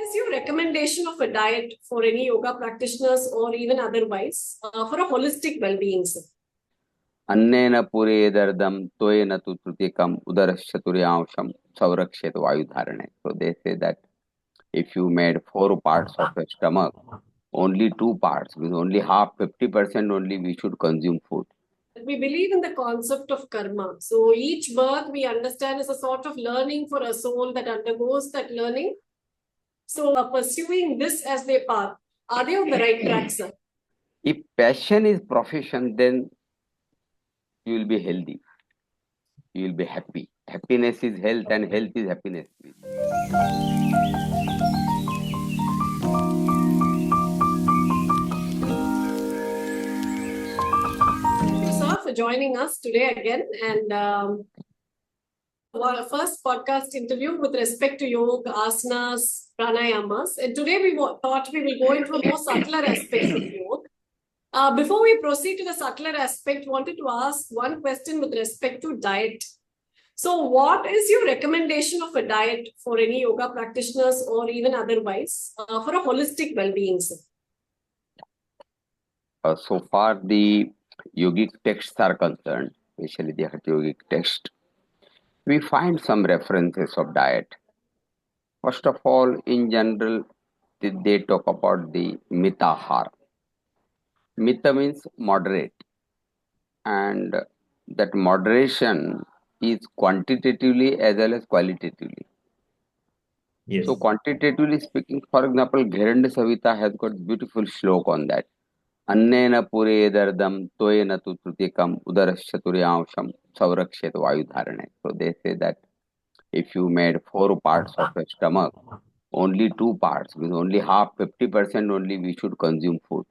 Is your recommendation of a diet for any yoga practitioners or even otherwise for a holistic well-being, sir? अन्नेन पुरेदर्दम त्वयेन तु तृतीयकम उदरश्चतुर्यांशम संरक्षेत वायुधारणे. So they say that if you made 4 parts of a stomach, only 2 parts, means only half, 50% only we should consume food. We believe in the concept of karma. So each birth we understand is a sort of learning for a soul that undergoes that learning. So pursuing this as their path, are they on the right track, sir? If passion is profession, then you will be healthy. You will be happy. Happiness is health and health is happiness. Thank you, sir, for joining us today again. And our first podcast interview with respect to yoga, asanas, pranayamas. And today we thought we will go into a more subtler aspect of yoga. Before we proceed to the subtler aspect, wanted to ask one question with respect to diet. So what is your recommendation of a diet for any yoga practitioners or even otherwise for a holistic well-being, sir? So far the yogic texts are concerned, especially the yogic text, we find some references of diet. First of all, in general, they talk about the mitahar. Mita means moderate, and that moderation is quantitatively as well as qualitatively. Yes. So quantitatively speaking, for example, Gheranda Savita has got beautiful shlok on that. Annena puredardam toyena tu trutikam udaraschaturyansham savrakshet vayudharane. So they say that if you made 4 parts of a stomach, only 2 parts, means only half, 50% only we should consume food.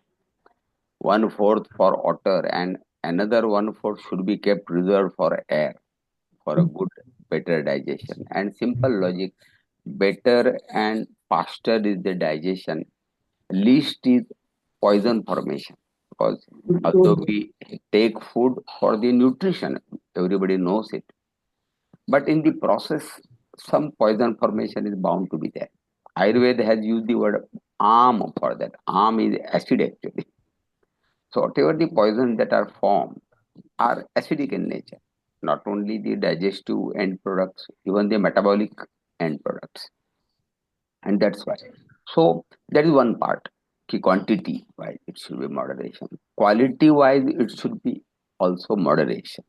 1/4 for water and another 1/4 should be kept reserved for air, for a good, better digestion. And simple logic, better and faster is the digestion, least is poison formation. Because although we take food for the nutrition, everybody knows it. But in the process, some poison formation is bound to be there. Ayurveda has used the word am for that. Am is acid actually. So whatever the poisons that are formed are acidic in nature. Not only the digestive end products, even the metabolic end products. And that's why. So that is one part. Quantity wise, it should be moderation. Quality wise, it should be also moderation.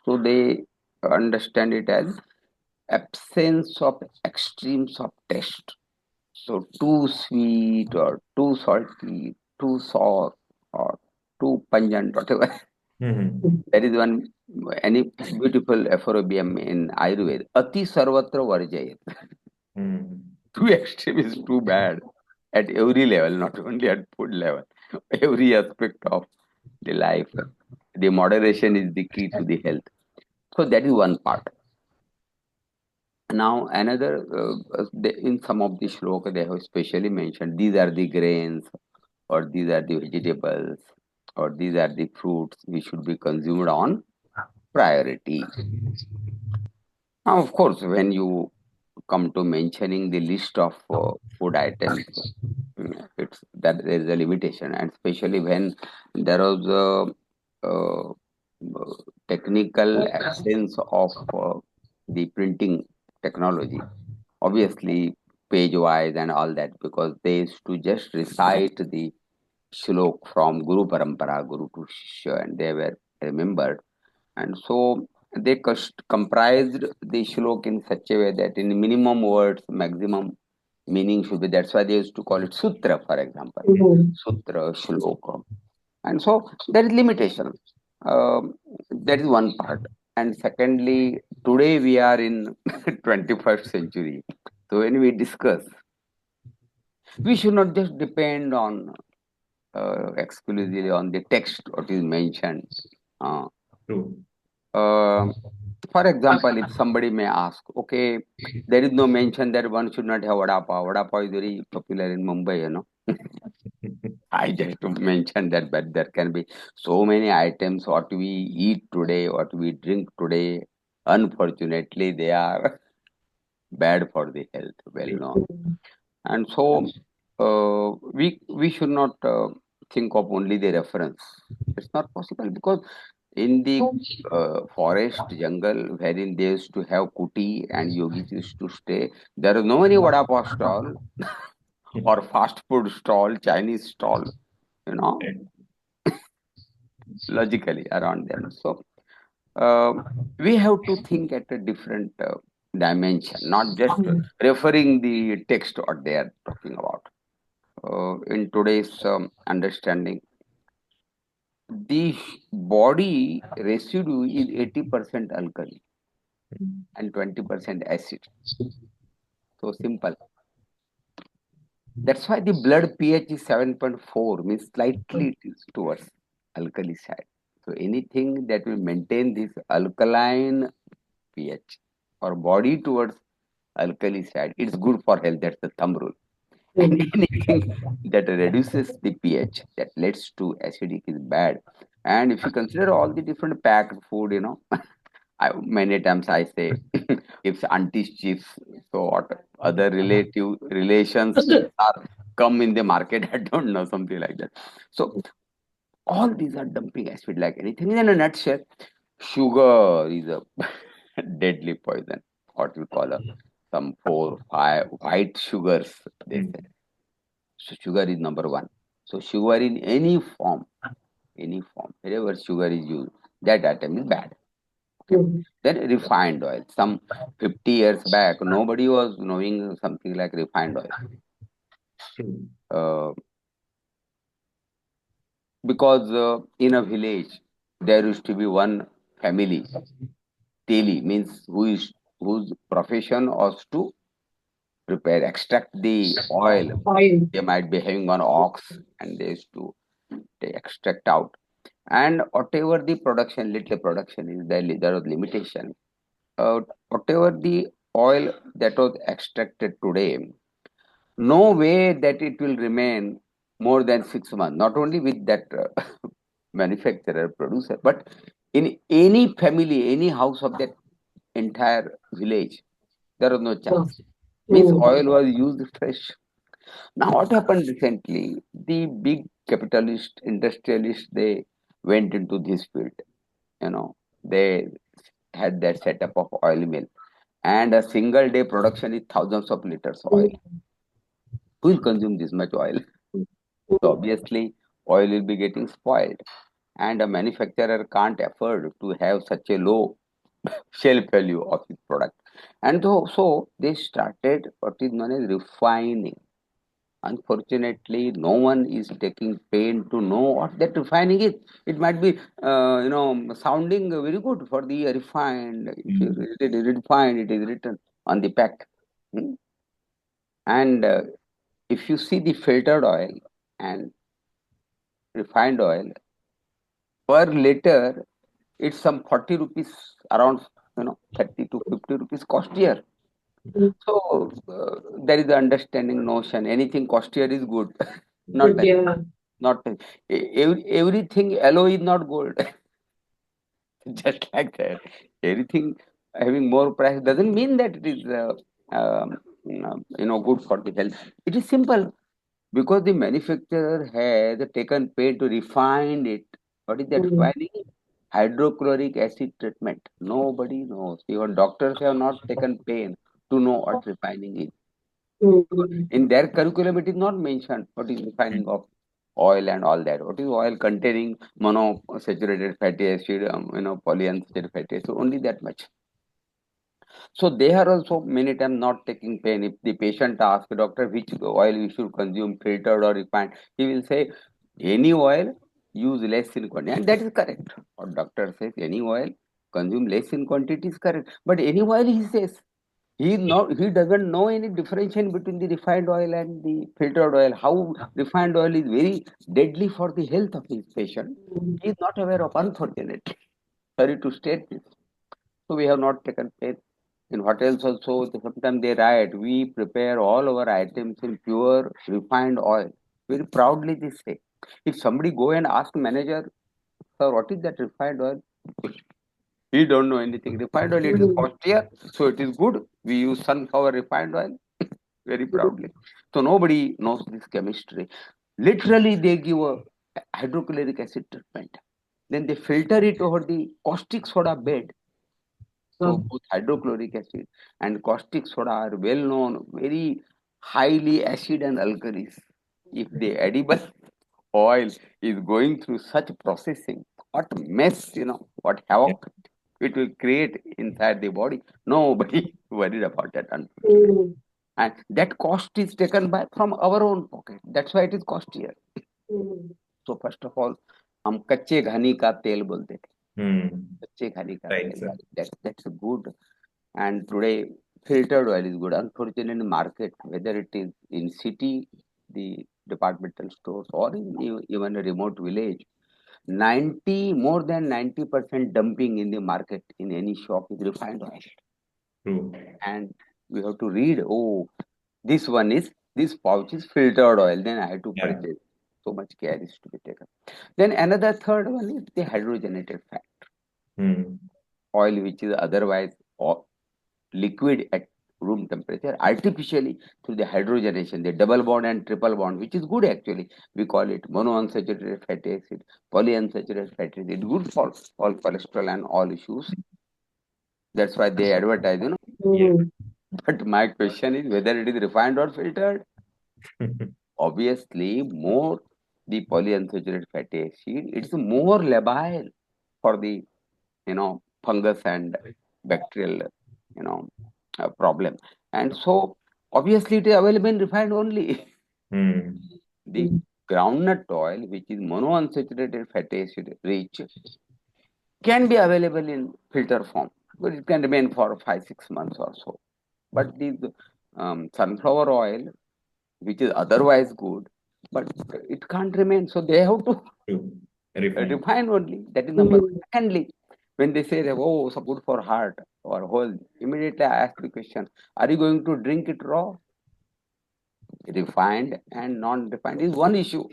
So they understand it as absence of extremes of taste. So too sweet or too salty, too sour or too pungent, whatever. Mm-hmm. There is one any beautiful aphorism in Ayurveda. Ati sarvatra varjayat. Mm-hmm. Too extreme is too bad at every level, not only at food level. Every aspect of the life. The moderation is the key to the health. So that is one part. Now another, in some of the shloka they have specially mentioned these are the grains or these are the vegetables or these are the fruits we should be consumed on priority. Now of course when you come to mentioning the list of food items, it's that there is a limitation, and especially when there was a technical absence of the printing technology, obviously page wise and all that, because they used to just recite the shlok from Guru Parampara, Guru to Shishya, and they were remembered. And so they comprised the shlok in such a way that in minimum words, maximum meaning should be. That's why they used to call it sutra, for example. Sutra, shloka. And so there is limitation. That is one part. And secondly, today we are in 21st century. So when we discuss, we should not just depend on exclusively on the text what is mentioned. True. For example, if somebody may ask, okay, there is no mention that one should not have vada pav. Vada pav is very popular in Mumbai, you know. I just mentioned that, but there can be so many items what we eat today, what we drink today. Unfortunately, they are bad for the health, well known. And so we should not think of only the reference. It's not possible because in the forest jungle wherein they used to have kuti and yogis used to stay, there is no any vada pav stall or fast food stall, Chinese stall, you know, logically around them. So we have to think at a different dimension, not just referring the text what they are talking about. In today's understanding, the body residue is 80% alkali and 20% acid. So simple. That's why the blood pH is 7.4, means slightly it is towards alkali side. So anything that will maintain this alkaline pH or body towards alkali side, it's good for health. That's the thumb rule. And anything that reduces the pH, that leads to acidic, is bad. And if you consider all the different packed food, you know, many times I say, if auntie's chips, so what other relations are come in the market, I don't know, something like that. So all these are dumping acid like anything. In a nutshell, sugar is a deadly poison. What we call some 4, 5 white sugars, they say. So sugar is number one. So sugar in any form, wherever sugar is used, that item is bad. Okay. Then refined oil. Some 50 years back, nobody was knowing something like refined oil. Because in a village, there used to be one family, Teli, means whose profession was to extract the oil. They might be having one ox and they used to extract out. And whatever the production, little production is there was limitation. Whatever the oil that was extracted today, no way that it will remain more than 6 months. Not only with that manufacturer, producer, but in any family, any house of that entire village, there was no chance. Means oil was used fresh. Now, what happened recently? The big capitalist, industrialists, they went into this field. You know, they had that setup of oil mill, and a single day production is thousands of liters of oil. Who will consume this much oil? So obviously, oil will be getting spoiled, and a manufacturer can't afford to have such a low shelf value of his product. And so they started what is known as refining. Unfortunately, no one is taking pain to know what that refining is. It might be, sounding very good for the refined. If you read it is refined, it is written on the pack. Hmm? And if you see the filtered oil and refined oil, per liter, it's some 40 rupees, around 30 to 50 rupees costlier. So there is the understanding notion. Anything costlier is good. Not that. Not everything yellow is not gold. Just like that. Everything having more price doesn't mean that it is good for the health. It is simple because the manufacturer has taken pain to refine it. What is that refining? Hydrochloric acid treatment. Nobody knows. Even doctors have not taken pain to know what refining is. In their curriculum, it is not mentioned what is refining of oil and all that. What is oil containing monosaturated fatty acid, polyunsaturated fatty acid, only that much. So they are also many times not taking pain. If the patient asks doctor which oil we should consume, filtered or refined, he will say any oil, use less in quantity, and that is correct. What doctor says, any oil, consume less in quantity is correct. But any oil, he says, he doesn't know any differentiation between the refined oil and the filtered oil. How refined oil is very deadly for the health of his patient, he is not aware of, unfortunately. Sorry to state this. So we have not taken pain. In hotels also, sometimes they write, we prepare all our items in pure refined oil. Very proudly they say. If somebody go and ask manager, sir, what is that refined oil? We don't know anything. Refined oil, it is costlier, so it is good. We use sunflower refined oil very proudly. So nobody knows this chemistry. Literally, they give a hydrochloric acid treatment. Then they filter it over the caustic soda bed. So both hydrochloric acid and caustic soda are well known, very highly acid and alkalis. If the edible oil is going through such processing, what mess, what Yeah. havoc it will create inside the body. Nobody worried about that, unfortunately. And that cost is taken by from our own pocket. That's why it is costlier. So first of all, हम कच्चे घानी का तेल बोलते थे. Hmm. कच्चे घानी का Right, तेल. sir. That's good. And today, filtered oil is good. Unfortunately, in the market, whether it is in city, the departmental stores, or in even a remote village, more than 90% dumping in the market in any shop is refined oil. True. And we have to read, oh, this pouch is filtered oil, then I have to Yeah. purchase. So much care is to be taken. Then another third one is the hydrogenated fat. Hmm. Oil which is otherwise liquid at room temperature, artificially through the hydrogenation, the double bond and triple bond, which is good actually. We call it monounsaturated fatty acid, polyunsaturated fatty acid. It's good for all cholesterol and all issues. That's why they advertise, Yeah. But my question is whether it is refined or filtered. Obviously, more the polyunsaturated fatty acid, it's more labile for the fungus and bacterial problem. And so obviously it is available in refined only. Hmm. The groundnut oil, which is monounsaturated fatty acid rich, can be available in filter form, but it can remain for 5-6 months or so. But the sunflower oil, which is otherwise good, but it can't remain, so they have to True. Refined. refine only. That is number one. Secondly, when they say that, oh, so good for heart or whole, immediately I ask the question, are you going to drink it raw? Refined and non-refined is one issue.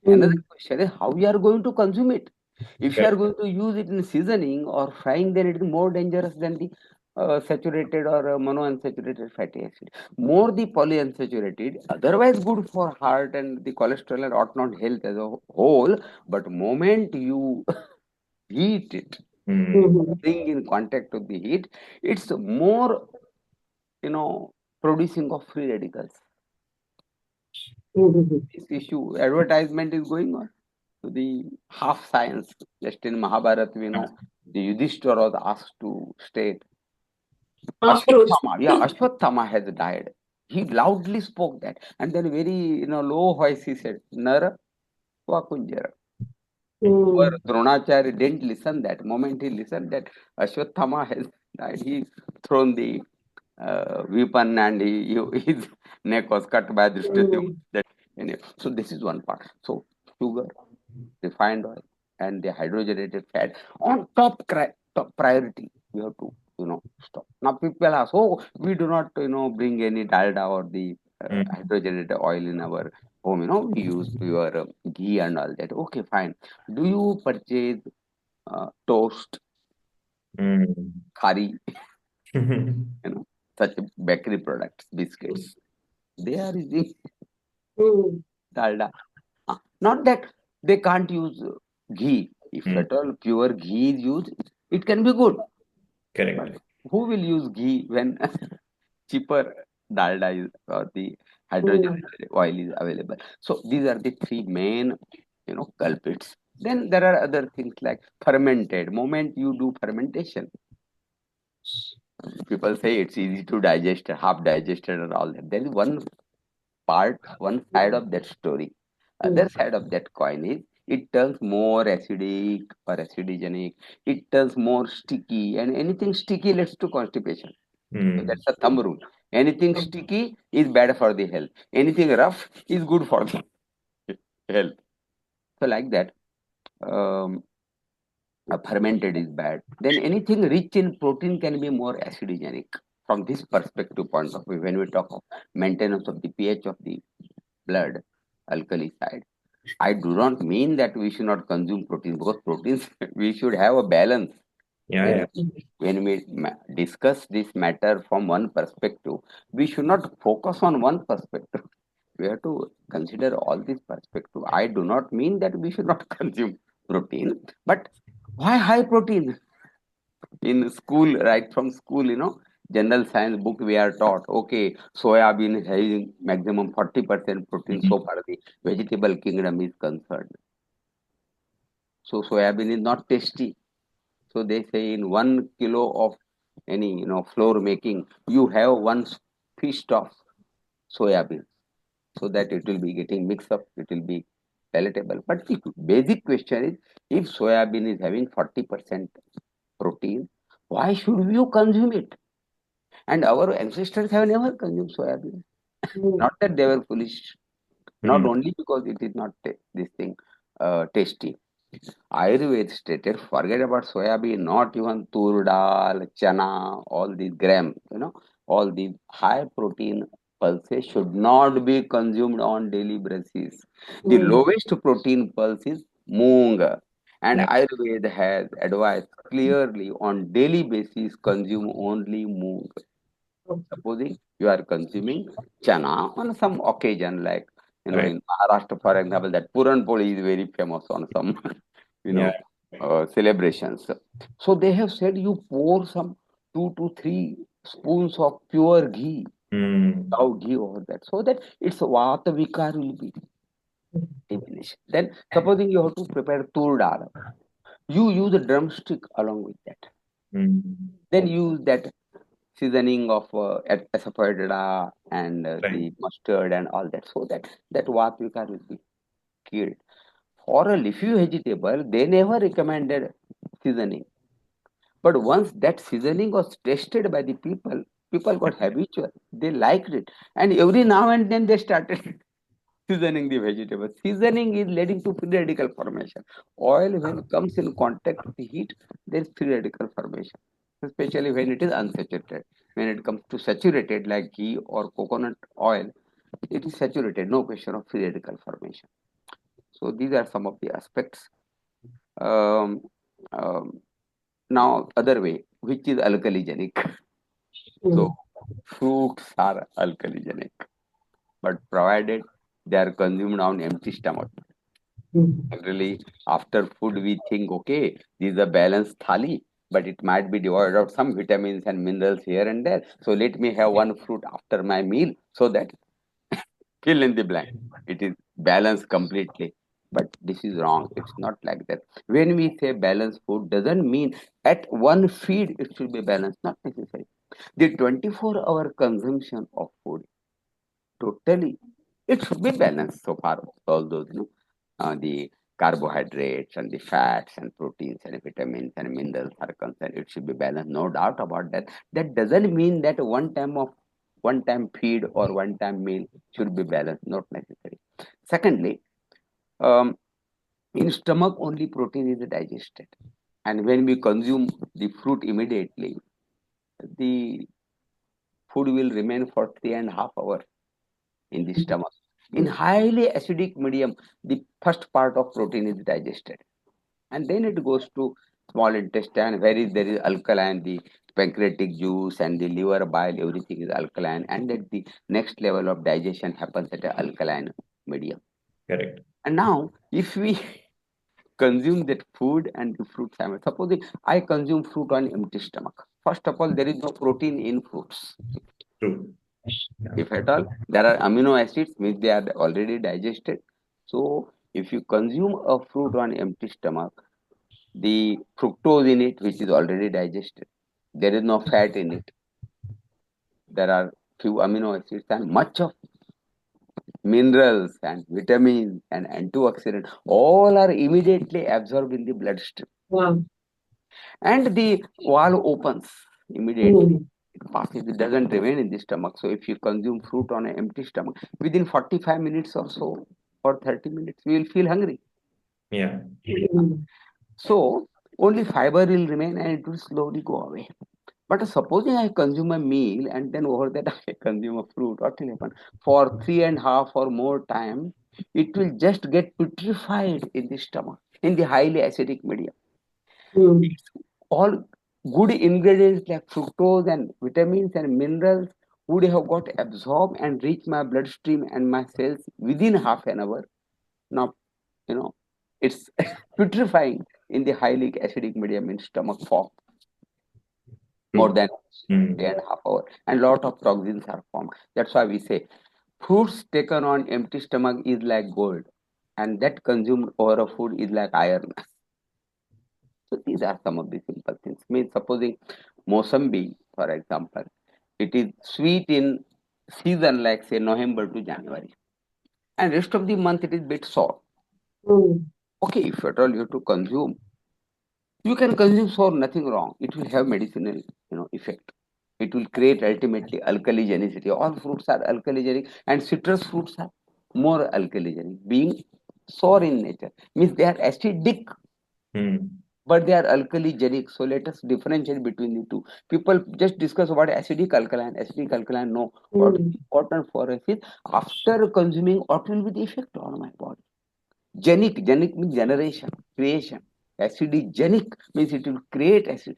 Another question is how you are going to consume it. If you are going to use it in seasoning or frying, then it is more dangerous than the saturated or monounsaturated fatty acid. More the polyunsaturated, otherwise good for heart and the cholesterol and ought not health as a whole. But moment you heat it, bring in contact with the heat, it's more, producing of free radicals. This issue, advertisement is going on to the half science. Just in Mahabharata, we know the Yudhishthira was asked to state Ashwatthama has died. He loudly spoke that, and then very low voice he said, Nara Vakunjara. Where Dronacharya didn't listen that moment he listened that Ashwatthama has died. He thrown the weapon and his neck was cut by Drishtadyumna. So this is one part. So sugar, refined oil, and the hydrogenated fat on top priority. We have to stop. Now people ask, oh, we do not bring any dalda or the hydrogenated oil in our home. We use pure ghee and all that. Okay, fine. Do you purchase toast, khari, such bakery products, biscuits? They are using dalda. Not that they can't use ghee. If at all pure ghee is used, it can be good. Correct. But who will use ghee when cheaper dalda is or the hydrogen oil is available? So these are the three main, culprits. Then there are other things like fermented. Moment you do fermentation, people say it's easy to digest, half digested and all that. There is one side of that story. Other side of that coin is it turns more acidic or acidogenic. It turns more sticky, and anything sticky leads to constipation. So that's a thumb rule. Anything sticky is bad for the health. Anything rough is good for the health. So like that, fermented is bad. Then anything rich in protein can be more acidogenic. From this perspective point of view, when we talk of maintenance of the pH of the blood, alkali side, I do not mean that we should not consume protein, because proteins we should have a balance. Yeah. When we discuss this matter from one perspective, we should not focus on one perspective. We have to consider all these perspectives. I do not mean that we should not consume protein, but why high protein? In school, right from school, general science book, we are taught, okay, soya bean is having maximum 40% protein Mhm. so far the vegetable kingdom is concerned. So soya bean is not tasty. So they say in 1 kilo of any flour making, you have one fist of soya bean, so that it will be getting mixed up, it will be palatable. But the basic question is, if soya bean is having 40% protein, why should you consume it? And our ancestors have never consumed soya bean. Not that they were foolish, not Mm. only because it is not this thing tasty. Ayurveda stated, forget about soya bean, not even tur dal, chana, all these gram, all these high protein pulses should not be consumed on daily basis. The lowest protein pulse is moong. And Yeah. Ayurveda has advised clearly on daily basis consume only moong. Supposing you are consuming chana on some occasion, like Right. in Maharashtra, for example, that Puran Poli is very famous on some you Yeah. know celebrations. So they have said you pour some 2 to 3 spoons of pure ghee, Mm. cow ghee over that, so that its vata vikar will be diminished. Then supposing you have to prepare tur dal, you use a drumstick along with that. Mm. Then use that seasoning of asafoetida and Right. the mustard and all that, so that vatvika will be killed. For a leafy vegetable, they never recommended seasoning. But once that seasoning was tasted by the people, people got habitual. They liked it. And every now and then they started seasoning the vegetable. Seasoning is leading to free radical formation. Oil, when it comes in contact with the heat, there is free radical formation, especially when it is unsaturated. When it comes to saturated, like ghee or coconut oil, it is saturated, no question of free radical formation. So these are some of the aspects. Um, um, Now, other way, which is alkaligenic. So fruits are alkaligenic, but provided they are consumed on empty stomach. Really, after food, we think, okay, this is a balanced thali, but it might be devoid of some vitamins and minerals here and there. So let me have one fruit after my meal, so that fill in the blank. It is balanced completely. But this is wrong. It's not like that. When we say balanced food, doesn't mean at one feed it should be balanced. Not necessary. The 24-hour consumption of food, totally, it should be balanced so far. All those, the carbohydrates and the fats and proteins and vitamins and minerals are concerned. It should be balanced. No doubt about that. That doesn't mean that one time feed or one time meal should be balanced. Not necessary. Secondly, um, in stomach only protein is digested, and when we consume the fruit immediately, the food will remain for 3.5 hours in the stomach. In highly acidic medium, the first part of protein is digested, and then it goes to small intestine, where there is alkaline, the pancreatic juice and the liver bile, everything is alkaline, and at the next level of digestion happens at an alkaline medium. Correct. And now, if we consume that food and the fruit family, supposing I consume fruit on empty stomach, first of all, there is no protein in fruits. True. Yeah. If at all, there are amino acids which they are already digested. So, if you consume a fruit on empty stomach, the fructose in it, which is already digested, there is no fat in it. There are few amino acids and much of minerals and vitamins and antioxidants. All are immediately absorbed in the bloodstream, and the wall opens immediately. It passes, it doesn't remain in the stomach. So if you consume fruit on an empty stomach, within 45 minutes or so, or 30 minutes, we will feel hungry. Yeah. So only fiber will remain and it will slowly go away. But supposing I consume a meal and then over that I consume a fruit, what will happen? For 3.5 or more time, it will just get putrefied in the stomach, in the highly acidic medium. It's all good ingredients like fructose and vitamins and minerals would have got absorbed and reached my bloodstream and my cells within half an hour. Now, you know, it's putrefying in the highly acidic medium in stomach form more True. than Mm. day and a half hour, and lot of toxins are formed. That's why we say fruits taken on empty stomach is like gold, and that consumed over a food is like iron. So these are some of the simple things. Means supposing Mosambik, for example, it is sweet in season like say November to January, and rest of the month it is bit sour. Mm. Okay, if at all you have to consume, you can consume sour, nothing wrong. It will have medicinal, effect. It will create ultimately alkaligenicity. All fruits are alkaligenic, and citrus fruits are more alkaligenic, being sour in nature. Means they are acidic, Mm. but they are alkaligenic. So let us differentiate between the two. People just discuss about acidic alkaline. Acidic alkaline, no. What is important for us is after consuming, what will be the effect on my body? Genic means generation, creation. Acidogenic means it will create acid.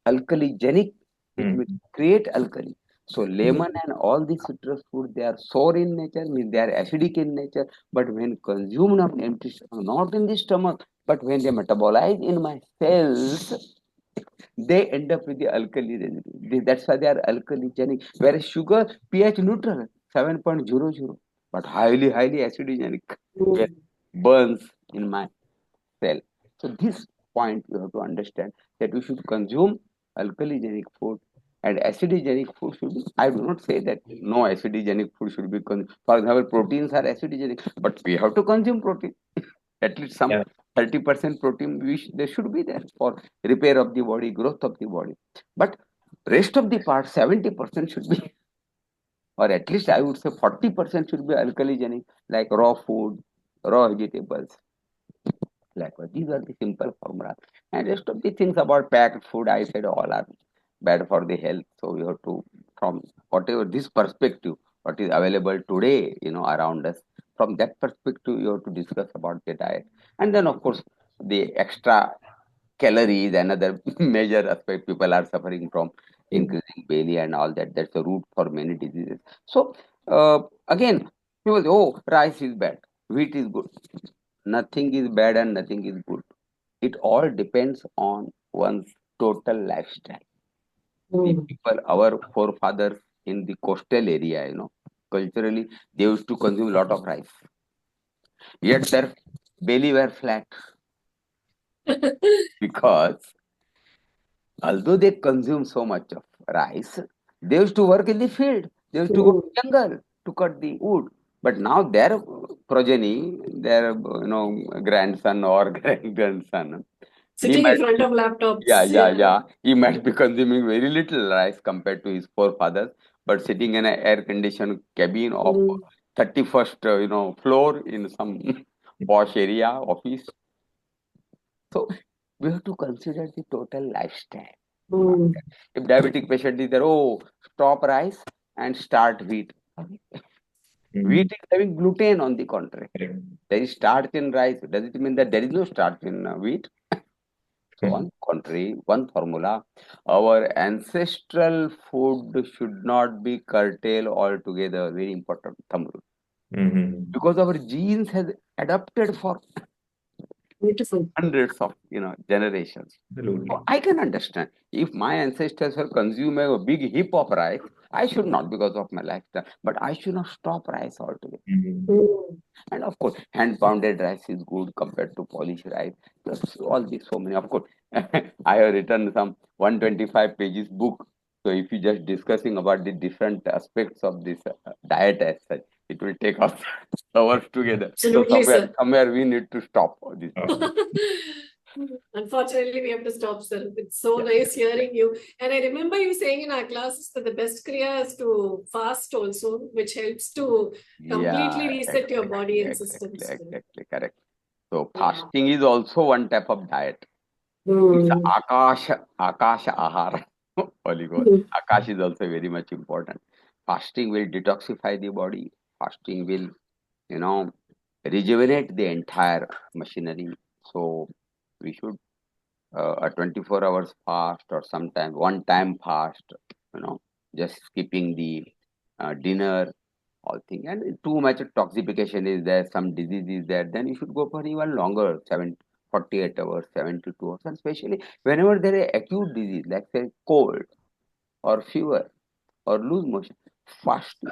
Alkaligenic, it Mm. will create alkali. So lemon and all the citrus fruit, they are sour in nature, means they are acidic in nature. But when consumed on empty stomach, not in the stomach, but when they metabolize in my cells, they end up with the alkali residue. That's why they are alkaligenic. Whereas sugar, pH neutral, 7.00, but highly acidogenic. Where burns in my cell. So this point you have to understand that we should consume alkaligenic food and acidogenic food should be. I do not say that no acidogenic food should be consumed. For example, proteins are acidogenic, but we have to consume protein. At least some Yeah. 30% protein there should be there for repair of the body, growth of the body. But rest of the part, 70% should be, or at least I would say 40% should be alkaligenic, like raw food, raw vegetables. Likewise, these are the simple formulas. And rest of the things about packed food, I said all are bad for the health. So we have to, from whatever this perspective, what is available today, around us, from that perspective, you have to discuss about the diet. And then, of course, the extra calories, another major aspect people are suffering from increasing belly and all that. That's the root for many diseases. So, again, people say, oh, rice is bad, wheat is good. Nothing is bad and nothing is good. It all depends on one's total lifestyle. The people, our forefathers in the coastal area, culturally, they used to consume a lot of rice. Yet their belly were flat because although they consume so much of rice, they used to work in the field. They used to go to jungle to cut the wood. But now their progeny, their grandson or great grandson, he Sitting in might front be, of laptops. yeah. He might be consuming very little rice compared to his forefathers, but sitting in an air-conditioned cabin of 31st, floor in some posh area, office. So we have to consider the total lifestyle. If diabetic patient is there, oh, stop rice and start wheat. Wheat Mm. is having gluten on the contrary. Correct. There is starch in rice. Does it mean that there is no starch in wheat? So on the contrary, one formula, our ancestral food should not be curtailed altogether. Very important thumb rule. Mm-hmm. Because our genes has adapted for Beautiful. hundreds of generations. Absolutely. So I can understand if my ancestors have consumed a big heap of rice, I should not because of my lifestyle, but I should not stop rice altogether. Mm-hmm. And of course, hand pounded rice is good compared to polished rice. Plus all these so many. Of course, I have written some 125 pages book. So if you just discussing about the different aspects of this diet as such, it will take us hours together. So Absolutely, sir. somewhere we need to stop this. Unfortunately, we have to stop, sir. It's so nice hearing you. And I remember you saying in our classes that the best kriya is to fast also, which helps to completely reset your body and systems. Exactly, correct. So Yeah. fasting is also one type of diet. It's Akasha Ahar. Holy Ghost. Akash is also very much important. Fasting will detoxify the body. Fasting will, you know, rejuvenate the entire machinery. So we should a 24 hours fast or sometimes one time fast, just skipping the dinner, all thing. And too much toxification is there, some disease is there, then you should go for even longer, 48 hours, 72 hours, and especially whenever there is acute disease, like say cold or fever or loose motion, fasting.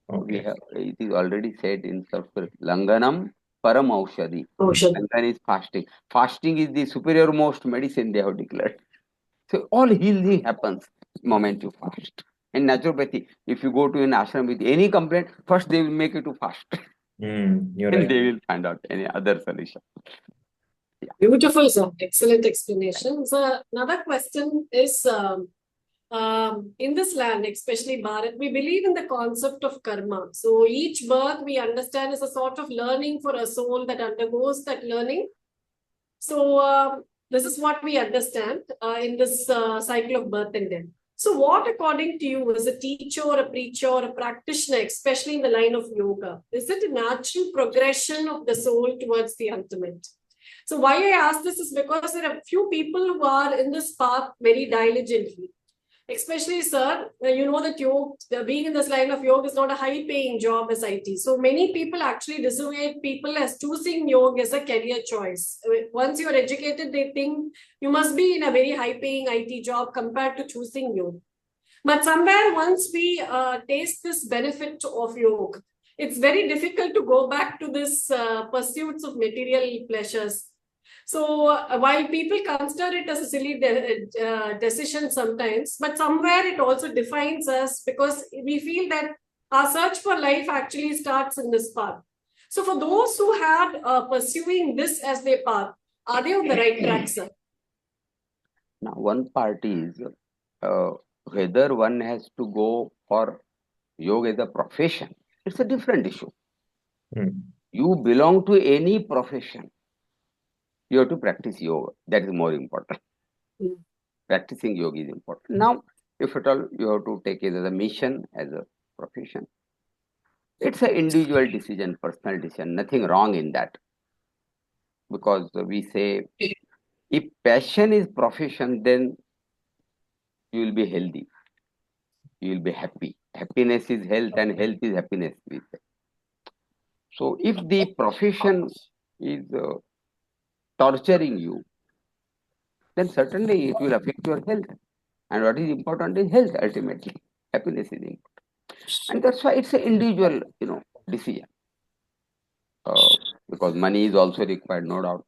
We Okay. have, it is already said in Sanskrit, Langanam Param Aushadhi. Ocean. Langan is fasting. Fasting is the superior most medicine they have declared. So all healing happens moment you fast. In naturopathy, if you go to an ashram with any complaint, first they will make you to fast. You're And right. they will find out any other solution. Beautiful, sir. Excellent explanation. So another question is, in this land, especially Bharat, we believe in the concept of karma. So each birth we understand is a sort of learning for a soul that undergoes that learning. So this is what we understand in this cycle of birth and death. So what, according to you, as a teacher or a preacher or a practitioner, especially in the line of yoga, is it a natural progression of the soul towards the ultimate? So why I ask this is because there are few people who are in this path very diligently. Especially, sir, you know that being in this line of yoga is not a high-paying job as IT. So many people actually dissuade people as choosing yoga as a career choice. Once you are educated, they think you must be in a very high-paying IT job compared to choosing yoga. But somewhere, once we taste this benefit of yoga, it's very difficult to go back to this pursuits of material pleasures. So while people consider it as a silly decision sometimes, but somewhere it also defines us because we feel that our search for life actually starts in this path. So for those who had pursuing this as their path, are they on the right track, sir? Now, one part is whether one has to go for yoga as a profession. It's a different issue. You belong to any profession, you have to practice yoga. That is more important. Practicing yoga is important. Now, if at all you have to take it as a mission, as a profession, it's an individual decision, personal decision. Nothing wrong in that. Because we say, if passion is profession, then you will be healthy. You will be happy. Happiness is health and health is happiness, we say. So if the profession is torturing you, then certainly it will affect your health. And what is important is health ultimately. Happiness is important. And that's why it's an individual, decision. Because money is also required, no doubt.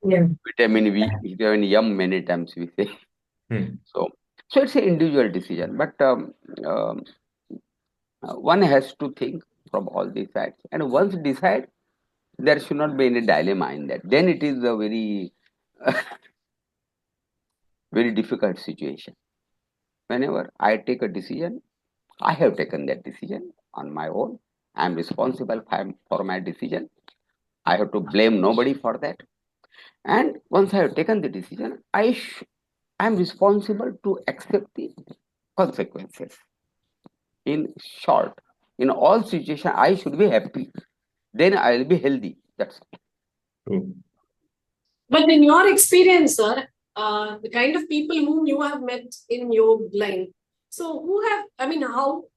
Yeah. Vitamin yum many times we say. So it's an individual decision. But one has to think from all these sides. And once decide, there should not be any dilemma in that. Then it is a very, very difficult situation. Whenever I take a decision, I have taken that decision on my own. I am responsible for my decision. I have to blame nobody for that. And once I have taken the decision, I am responsible to accept the consequences. In short, in all situations, I should be happy. Then I will be healthy. That's True. But in your experience, sir, the kind of people whom you have met in your line, so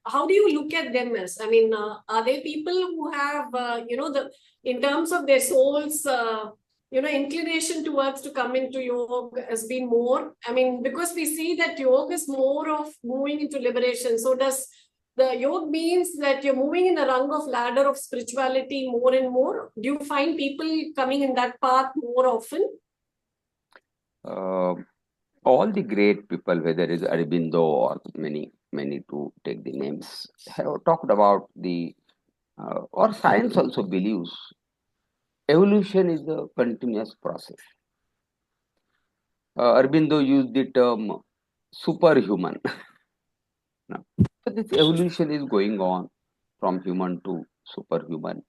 how do you look at them as? Are they people who have, in terms of their souls, inclination towards to come into yoga has been more? Because we see that yoga is more of moving into liberation. So does the yoga means that you're moving in a rung of ladder of spirituality more and more? Do you find people coming in that path more often? all the great people, whether it's Aurobindo or many to take the names, have talked about or science also believes evolution is a continuous process. Aurobindo used the term superhuman. Now, so this evolution is going on from human to superhuman,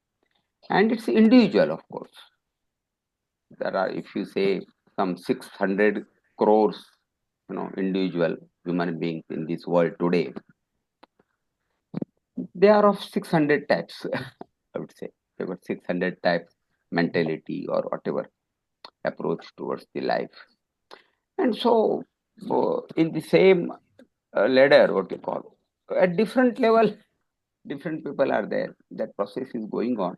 and it's individual, of course. There are, if you say, some 600 crores, individual human beings in this world today. They are of 600 types, I would say. There were 600 types mentality or whatever approach towards the life. And so, in the same ladder, what you call, at different level, different people are there. That process is going on.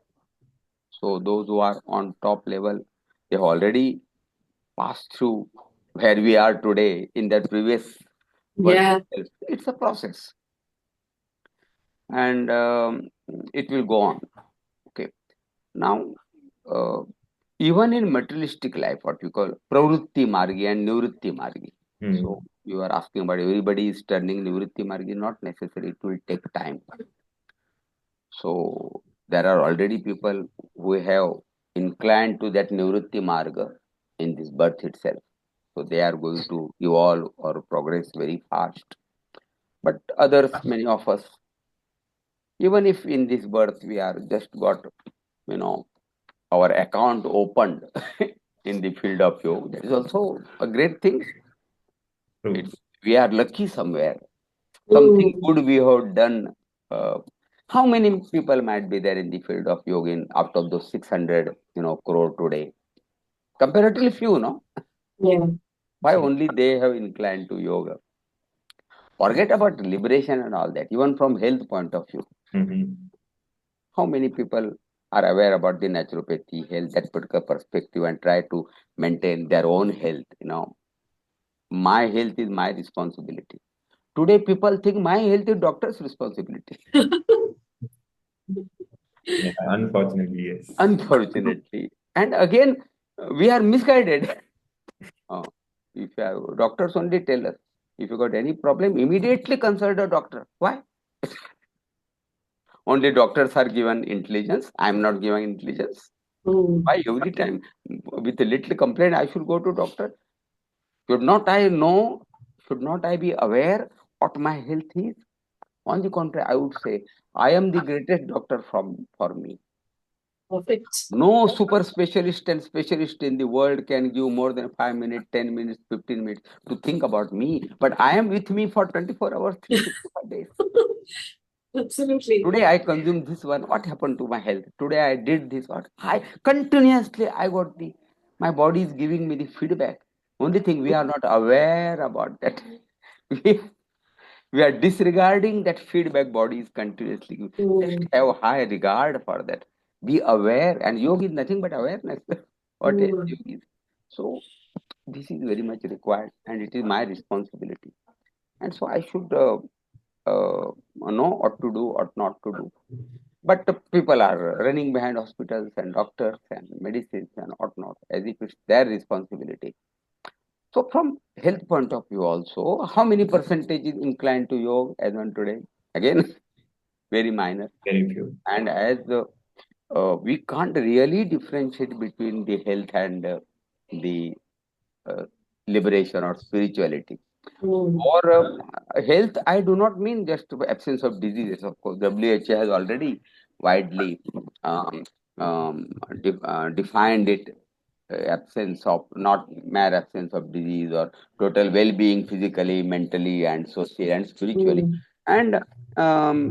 So those who are on top level, they have already passed through where we are today in that previous birth Yeah. itself. It's a process, and it will go on. Okay. Now, uh, even in materialistic life, what we call pravrutti margi and nivrutti margi. So you are asking about everybody is turning nivrutti margi, not necessary. It will take time. So there are already people who have inclined to that nivrutti marga in this birth itself. So they are going to evolve or progress very fast. But others, many of us, even if in this birth we are just got, you know, our account opened in the field of yoga, that is also a great thing. True. We are lucky somewhere. Something good we have done. How many people might be there in the field of yoga in, out of those 600, crore today? Comparatively few, no? Yeah. Why only they have inclined to yoga? Forget about liberation and all that, even from health point of view. How many people are aware about the naturopathy, health, that particular perspective and try to maintain their own health? My health is my responsibility. Today, people think my health is doctor's responsibility. Yeah, unfortunately, yes. Unfortunately. And again, we are misguided. If you have, doctors only tell us, if you got any problem, immediately consult a doctor. Why? Only doctors are given intelligence. I am not giving intelligence. Why every time with a little complaint I should go to doctor? Should not I know? Should not I be aware what my health is? On the contrary, I would say I am the greatest doctor for me. Perfect. No super specialist and specialist in the world can give more than 5 minutes, 10 minutes, 15 minutes to think about me. But I am with me for 24 hours, 365 days. Absolutely. Today I consumed this one. What happened to my health? Today I did this. What? I continuously I got my body is giving me the feedback. Only thing we are not aware about that. We, we are disregarding that feedback body is continuously giving. Just have high regard for that. Be aware, and yoga is nothing but awareness. What else yoga is? So this is very much required, and it is my responsibility. And so I should know what to do, what not to do. But the people are running behind hospitals and doctors and medicines and whatnot, as if it's their responsibility. So, from health point of view, also, how many percentage is inclined to yoga as on today? Again, very minor. Very few. And as we can't really differentiate between the health and the uh, liberation or spirituality. For health, I do not mean just absence of diseases. Of course, WHO has already widely defined it, absence of, not mere absence of disease, or total well-being physically, mentally, and socially and spiritually. And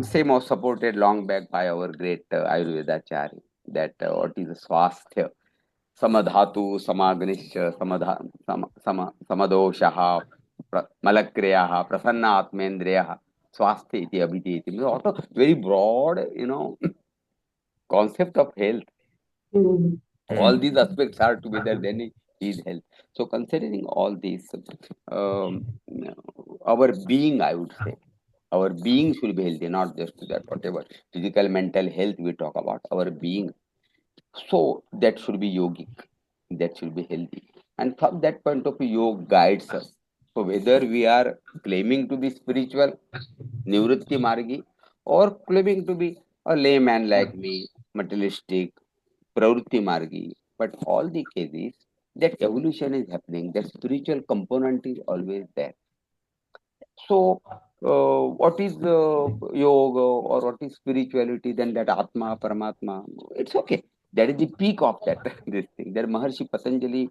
same was supported long back by our great Ayurvedacharya, that what is swasthya, samadhatu, samagnishya, samadoshaha, malakriyaha, prasanna atmendriyaha, swasthya iti abhiti iti. Also very broad, concept of health. All these aspects are together, then it is health. So considering all these, our being, I would say, our being should be healthy, not just that whatever physical, mental health we talk about, our being. So that should be yogic, that should be healthy. And from that point of view, yoga guides us. So whether we are claiming to be spiritual, nivritti margi, or claiming to be a layman like me, materialistic, pravritti margi, but all the cases, that evolution is happening, that spiritual component is always there. So, what is yoga or what is spirituality? Then that Atma, Paramatma, it's okay. That is the peak of that this thing. That Maharshi Patanjali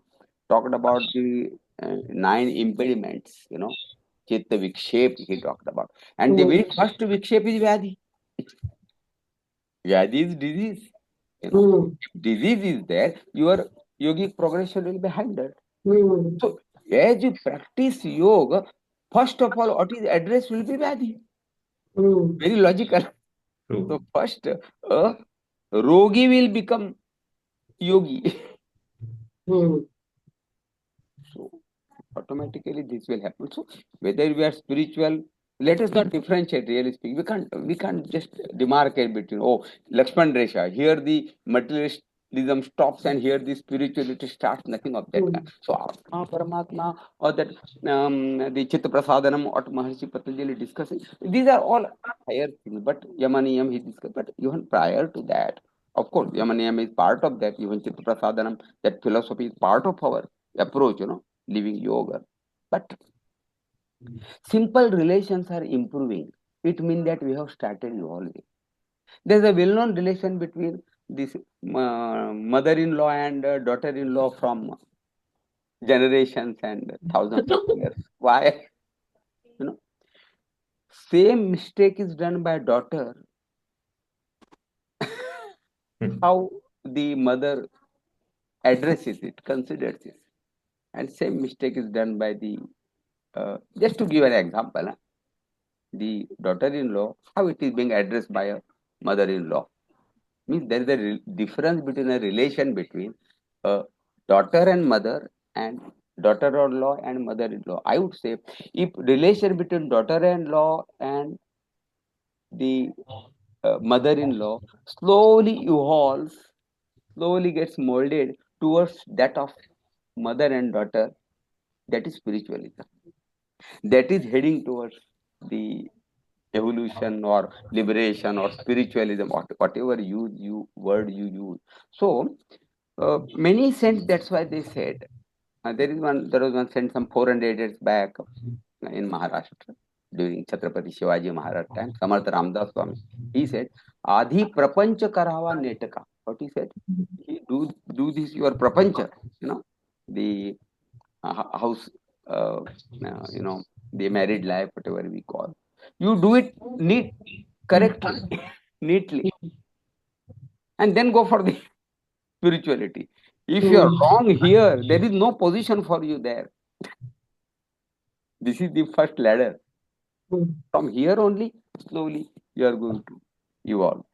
talked about the 9 impediments. Chitta Vikshep he talked about, and the very first Vikshep is Vyadhi. Vyadhi is disease. If disease is there, your yogic progression will be hindered. So as you practice yoga, first of all, what is addressed will be Vyadhi. Very logical. True. So first, Rogi will become Yogi. So automatically this will happen. So whether we are spiritual, let us not differentiate, really speaking. We can't just demarcate between, oh, Lakshman Resha, here the materialism stops and here the spirituality starts, nothing of that kind. So Atma, Paramatma, or that the Chitta Prasadanam, what Maharshi Patanjali discussing, these are all higher things, but Yamaniyam he discussed, but even prior to that, of course, Yamaniyam is part of that, even Chitta Prasadanam, that philosophy is part of our approach, living yoga. But simple relations are improving. It means that we have started evolving. There's a well-known relation between this mother-in-law and daughter-in-law from generations and thousands of years. Why? You know, same mistake is done by daughter. How the mother addresses it, considers it, and same mistake is done by the. Just to give an example, the daughter-in-law, how it is being addressed by a mother-in-law. Means there is a difference between a relation between a daughter and mother and daughter-in-law and mother-in-law. I would say if relation between daughter-in-law and the mother-in-law slowly evolves, slowly gets molded towards that of mother and daughter, that is spiritualism. That is heading towards the evolution or liberation or spiritualism, whatever word you use. So many saints, that's why they said, there was one saint some 400 years back in Maharashtra during Chhatrapati Shivaji Maharaj time, Samartha Ramdas Swami. He said, Adhi prapancha karava netaka. What he said? Do this your prapancha, the house, the married life, whatever we call. You do it correctly, neatly, and then go for the spirituality. If you are wrong here, there is no position for you there. This is the first ladder. From here only, slowly you are going to evolve.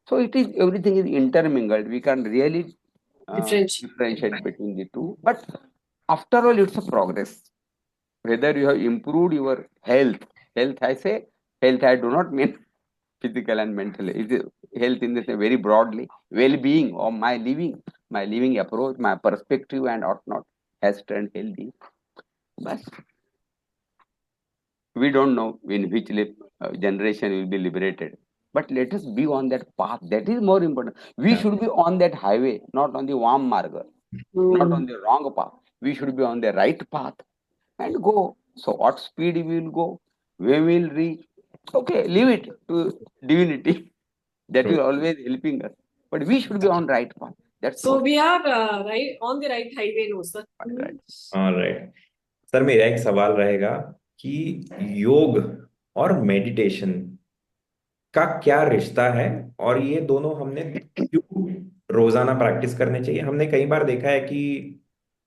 So everything is intermingled. We can really differentiate between the two. But after all, it's a progress. Whether you have improved your health, I say, health I do not mean physical and mental. It is health in this very broadly, well-being or my living approach, my perspective and whatnot has turned healthy. But we don't know in which generation will be liberated. But let us be on that path. That is more important. We should be on that highway, not on the warm marga, not on the wrong path. We should be on the right path and go. So what speed we will go, where we will reach. Okay, leave it to divinity. That will always helping us. But we should be on right path. That's So we are right on the right highway, no, sir. right. All right. Sir मेरा एक सवाल रहेगा कि योग और meditation का क्या रिश्ता है और ये दोनों हमने क्यों रोजाना प्रैक्टिस करने चाहिए। हमने कई बार देखा है कि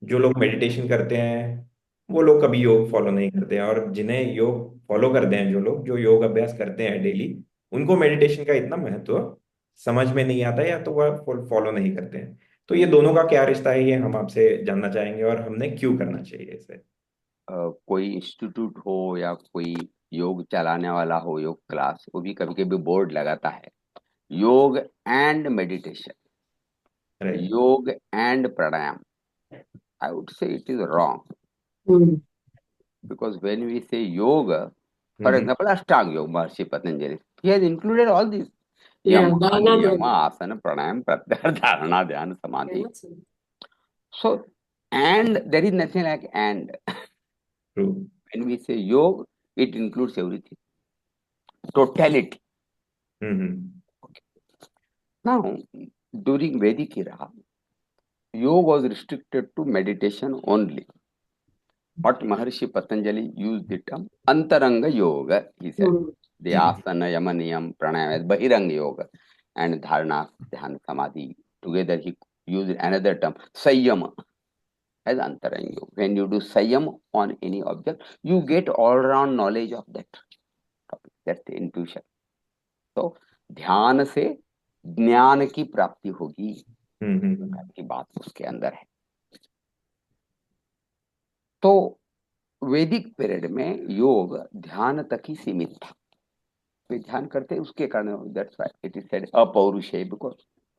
जो लोग मेडिटेशन करते हैं वो लोग कभी योग फॉलो नहीं करते हैं, और जिन्हें योग फॉलो करते हैं, जो लोग जो योग अभ्यास करते हैं डेली, उनको मेडिटेशन का इतना महत्व समझ में नहीं आता या तो वह फॉलो नहीं करते हैं। तो ये दोनों का क्या रिश्ता है, ये हम आपसे जानना चाहेंगे और हमने क्यों करना चाहिए इसे। कोई इंस्टीट्यूट हो या कोई योग चलाने वाला हो, योग क्लास, वो भी कभी कभी बोर्ड लगाता है योग एंड मेडिटेशन, राइट। योग and pranayama. I would say it is wrong. Because when we say yoga, for example, Ashtanga Yoga, Maharshi Patanjali, he has included all these. Yama, Niyama, Asana, Pranayam, Pratyahara, Dharana, Dhyana, Samadhi. So, and there is nothing like and. True. When we say yoga, it includes everything. Totality. Now, during Vedic era, yoga was restricted to meditation only. What Maharshi Patanjali used the term Antaranga Yoga, he said. The asana, yamaniyam, pranayam, bahiranga yoga, and dharana, dhyana, samadhi. Together he used another term, Sayyama. as Antarang Yoga. When you do Sayam on any object, you get all-round knowledge of that topic. That's the intuition. तो ध्यान से ज्ञान की प्राप्ति होगी की बात उसके अंदर है. तो वैदिक पीरियड में योग ध्यान तक ही सीमित था. वे ध्यान करते उसके कारण, that's why it is said अपौरुषेय, because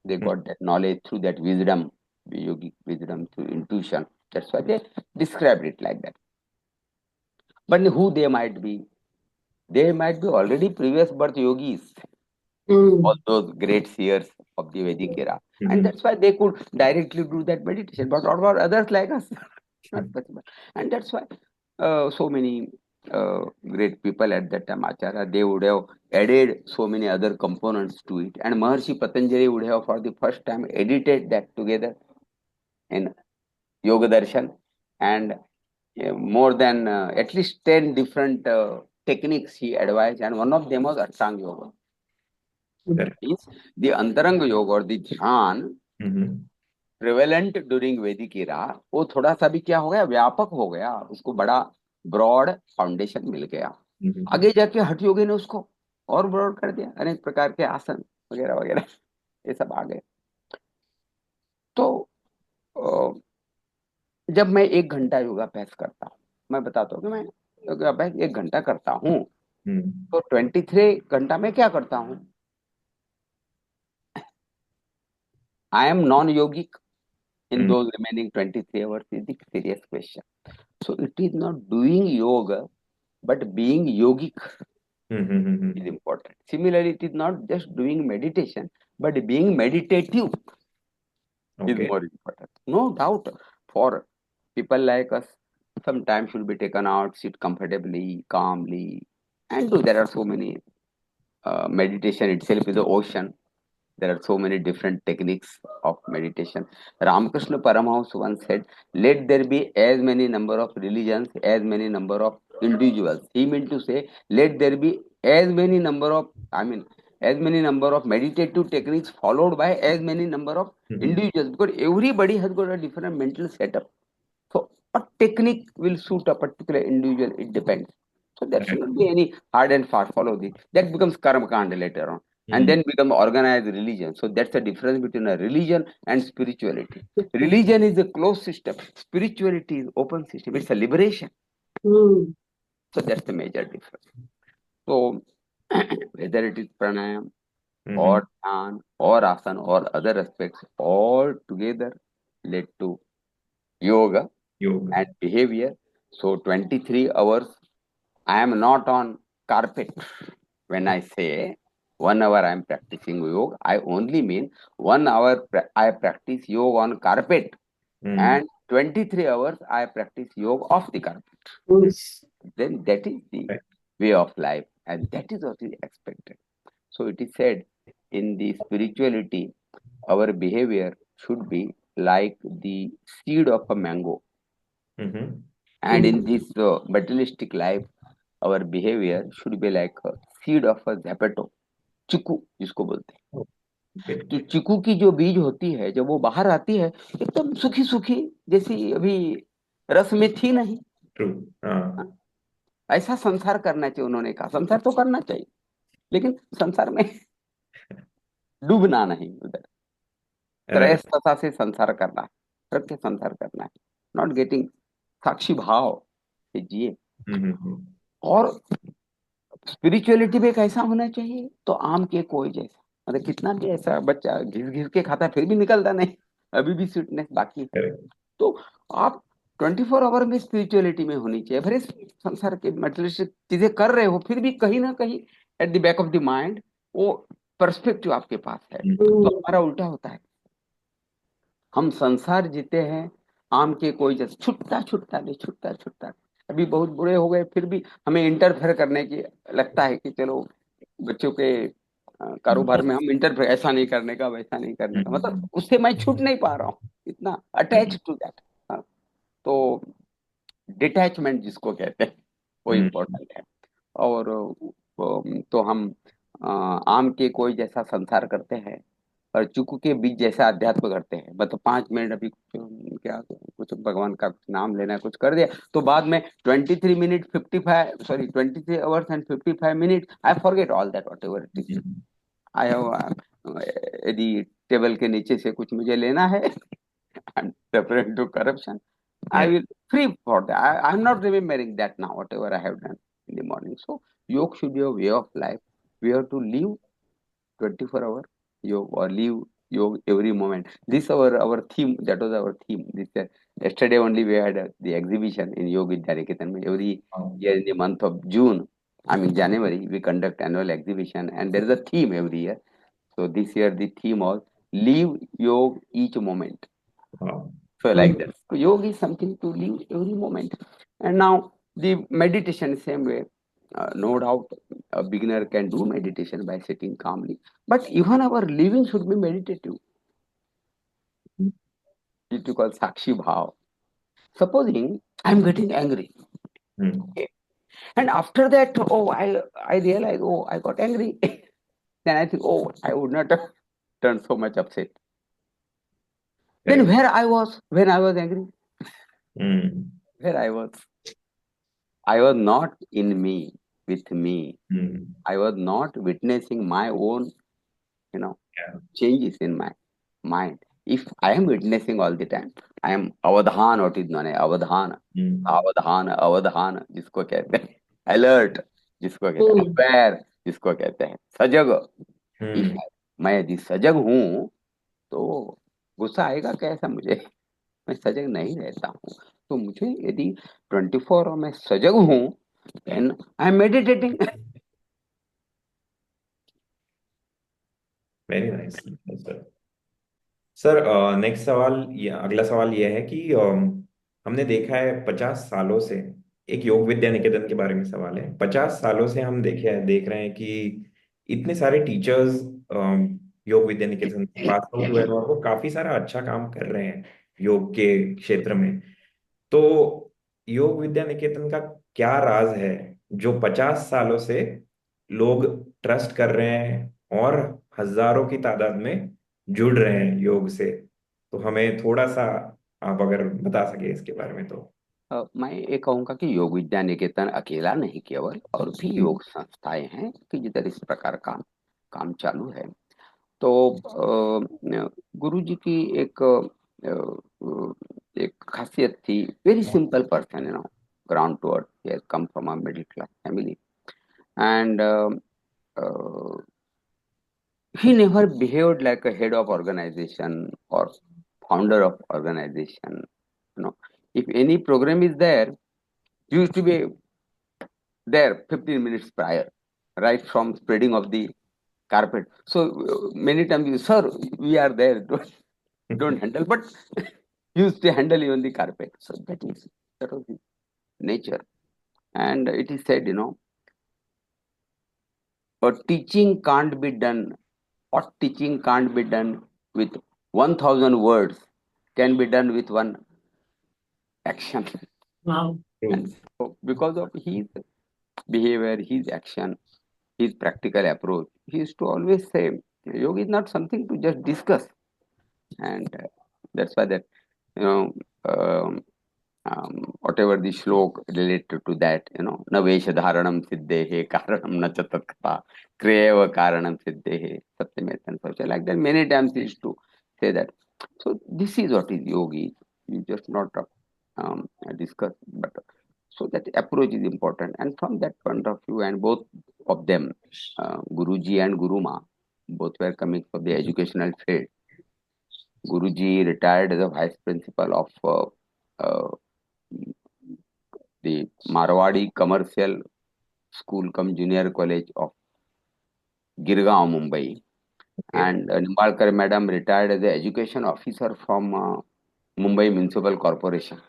they got that knowledge through that wisdom, yogic wisdom, through intuition. That's why they described it like that. But who they might be already previous birth yogis, all those great seers of the Vedic era, and that's why they could directly do that meditation. But what about others like us? Not possible. And that's why so many great people at that time, Acharya, they would have added so many other components to it, and Maharshi Patanjali would have for the first time edited that together in Yoga Darshan, and more than at least 10 different techniques he advised, and one of them was Ashtanga Yoga. Means the Antaranga Yoga or the Dhyan prevalent during Vedic era, वो थोड़ा सा भी क्या हो गया, व्यापक हो गया, उसको बड़ा ब्रॉड फाउंडेशन मिल गया. आगे जाके हठ योगी ने उसको और ब्रॉड कर दिया, अनेक प्रकार के आसन वगैरह वगैरह ये सब आ गए. तो जब मैं 1 घंटा योगाभ्यास करता हूँ, मैं बताता हूँ कि मैं योगाभ्यास 1 घंटा करता हूँ, तो 23 घंटा में क्या करता हूँ. I am non-yogic in those remaining 23 hours is the serious question. So it is not doing yoga, but being yogic is important. Similarly, it is not just doing meditation, but being meditative is more important. No doubt, for people like us, some time should be taken out, sit comfortably, calmly, and do. There are so many. Meditation itself is the ocean. There are so many different techniques of meditation. Ramakrishna Paramahamsa once said, let there be as many number of religions, as many number of individuals. He meant to say, let there be as many number of meditative techniques followed by as many number of individuals, because everybody has got a different mental setup. So a technique will suit a particular individual, it depends. So there should not be any hard and fast follow this. That becomes karma kanda later on. And then become organized religion. So that's the difference between a religion and spirituality. Religion is a closed system. Spirituality is open system. It's a liberation. So that's the major difference. So whether it is pranayam or dhyan or asana or other aspects, all together led to yoga and behavior. So 23 hours, I am not on carpet. When I say 1 hour I am practicing yoga, I only mean 1 hour I practice yoga on carpet, and 23 hours I practice yoga off the carpet. Then that is the way of life, and that is what is expected. So it is said in the spirituality, our behavior should be like the seed of a mango. And in this materialistic life, our behavior should be like a seed of a zapato, chikoo जिसको बोलते हैं. तो चिकू की जो बीज होती है, जब वो बाहर आती है, एकदम सूखी सूखी जैसी अभी रस में थी नहीं. ऐसा संसार करना चाहिए. उन्होंने कहा संसार तो करना चाहिए, लेकिन संसार में डूबना नहीं. उधर त्रयस्तता से संसार करना है, सत्य संसार करना है, नॉट गेटिंग साक्षी भाव से जिए. और स्पिरिचुअलिटी भी कैसा होना चाहिए, तो आम के कोई जैसा. मतलब कितना भी ऐसा बच्चा घिस घिस के खाता फिर भी निकलता नहीं, अभी भी स्वीटनेस बाकी है. तो आप 24 आवर में स्पिरिचुअलिटी में होनी चाहिए. फिर संसार के मटेरियलिस्टिक चीजें कर रहे हो, फिर भी कहीं ना कहीं at the back of the mind वो पर्सपेक्टिव आपके पास है. तो हमारा उल्टा होता है, हम संसार जीते हैं आम के कोई जैसे, छुट्टा छुट्टा नहीं, छुट्टा छुट्टा. अभी बहुत बुरे हो गए, फिर भी हमें इंटरफेयर करने की लगता है कि चलो बच्चों के कारोबार में हम इंटरफेयर, ऐसा नहीं करने का, वैसा नहीं करने का. मतलब उससे मैं छूट नहीं पा रहा हूँ, इतना अटैच टू दैट. तो डिटैचमेंट जिसको कहते हैं वो इम्पोर्टेंट है. और तो हम आम के कोई जैसा संसार करते हैं, और चुकू के बीच जैसा अध्यात्म करते हैं, मतलब 5 मिनट अभी क्या कुछ भगवान का नाम लेना है, कुछ कर दिया तो बाद में 23 minute 55 sorry 23 hours and 55 minutes I forget all that what ever it is. I have यदि टेबल के नीचे से कुछ मुझे लेना है I'm referring to corruption. I Yeah. will free for that. I'm not remembering that now, whatever I have done in the morning. So, yoga should be a way of life. We have to live 24 hour yoga or live yoga every moment. This our theme. That was our theme. Yesterday only we had the exhibition in Yoga Vidyaniketan. Every year in the month of June, I mean January, we conduct annual exhibition, and there is a theme every year. So this year the theme was live yoga each moment. Wow. So like that. So yoga is something to live every moment. And now the meditation same way. No doubt a beginner can do meditation by sitting calmly. But even our living should be meditative. It is called Sakshi Bhav. Supposing I'm getting angry. Hmm. Okay. And after that, oh, I realize, oh, I got angry. Then I think, oh, I would not have turned so much upset. Then Correct. where I was when I was angry? Hmm. Where I was not in me, with me. Hmm. I was not witnessing my own, Yeah. changes in my mind. If I am witnessing all the time, I am avadhan, what is known as avadhan, Hmm. avadhan, जिसको कहते हैं alert, जिसको कहते हैं aware, जिसको कहते हैं सजग. If Hmm. मैं यदि सजग हूँ तो गुस्सा आएगा कैसा मुझे? मैं सजग नहीं रहता हूँ. तो मुझे यदि 24 में सजग हूँ, then I am meditating. Very nice. Yes, sir. Sir next सवाल अगला सवाल यह है कि हमने देखा है 50 सालों से, एक योग विद्या निकेतन के बारे में सवाल है, 50 सालों से हम देख रहे हैं कि इतने सारे टीचर्स योग विद्या निकेतन से पास आउट हुए हैं और वो काफी सारा अच्छा काम कर रहे हैं योग के क्षेत्र में। तो योग विद्या निकेतन का क्या राज है जो 50 सालों से लोग ट्रस्ट कर रहे हैं और हजारों की तादाद में जुड़ रहे हैं योग से? तो हमें थोड़ा सा आप अगर बता सके इसके बारे में तो। मैं ये कहूँगा कि योग विद्या निकेतन अकेला नहीं, केवल और भी योग संस्थाएं हैं कि जिधर इस प्रकार का काम चालू है. तो गुरु जी की एक खासियत थी. Very simple person, ground to earth. He has come from a middle class family and he never behaved like a head of organization or founder of organization. If any program is there, he used to be there 15 minutes prior, right from spreading of the carpet. So many times, sir, we are there, don't handle, but he used to handle even the carpet. So that was his nature. And it is said, but teaching can't be done. What teaching can't be done with 1,000 words can be done with one action. Wow. And so because of his behavior, his action, his practical approach, he used to always say, yoga is not something to just discuss. And that's why that, you know, um, whatever the shlok related to that, na vesha dharanam siddhehe karanam na chatakta kriyeva karanam siddhehe satyametan saucha. Like that, many times he used to say that. So this is what is yogi. You just not discuss, but so that approach is important. And from that point of view, and both of them, Guruji and Guruma, both were coming from the educational field. Guruji retired as a vice principal of the Marwadi Commercial School cum Junior College of Girgaon, Mumbai. And Nimbalkar Madam retired as an education officer from Mumbai Municipal Corporation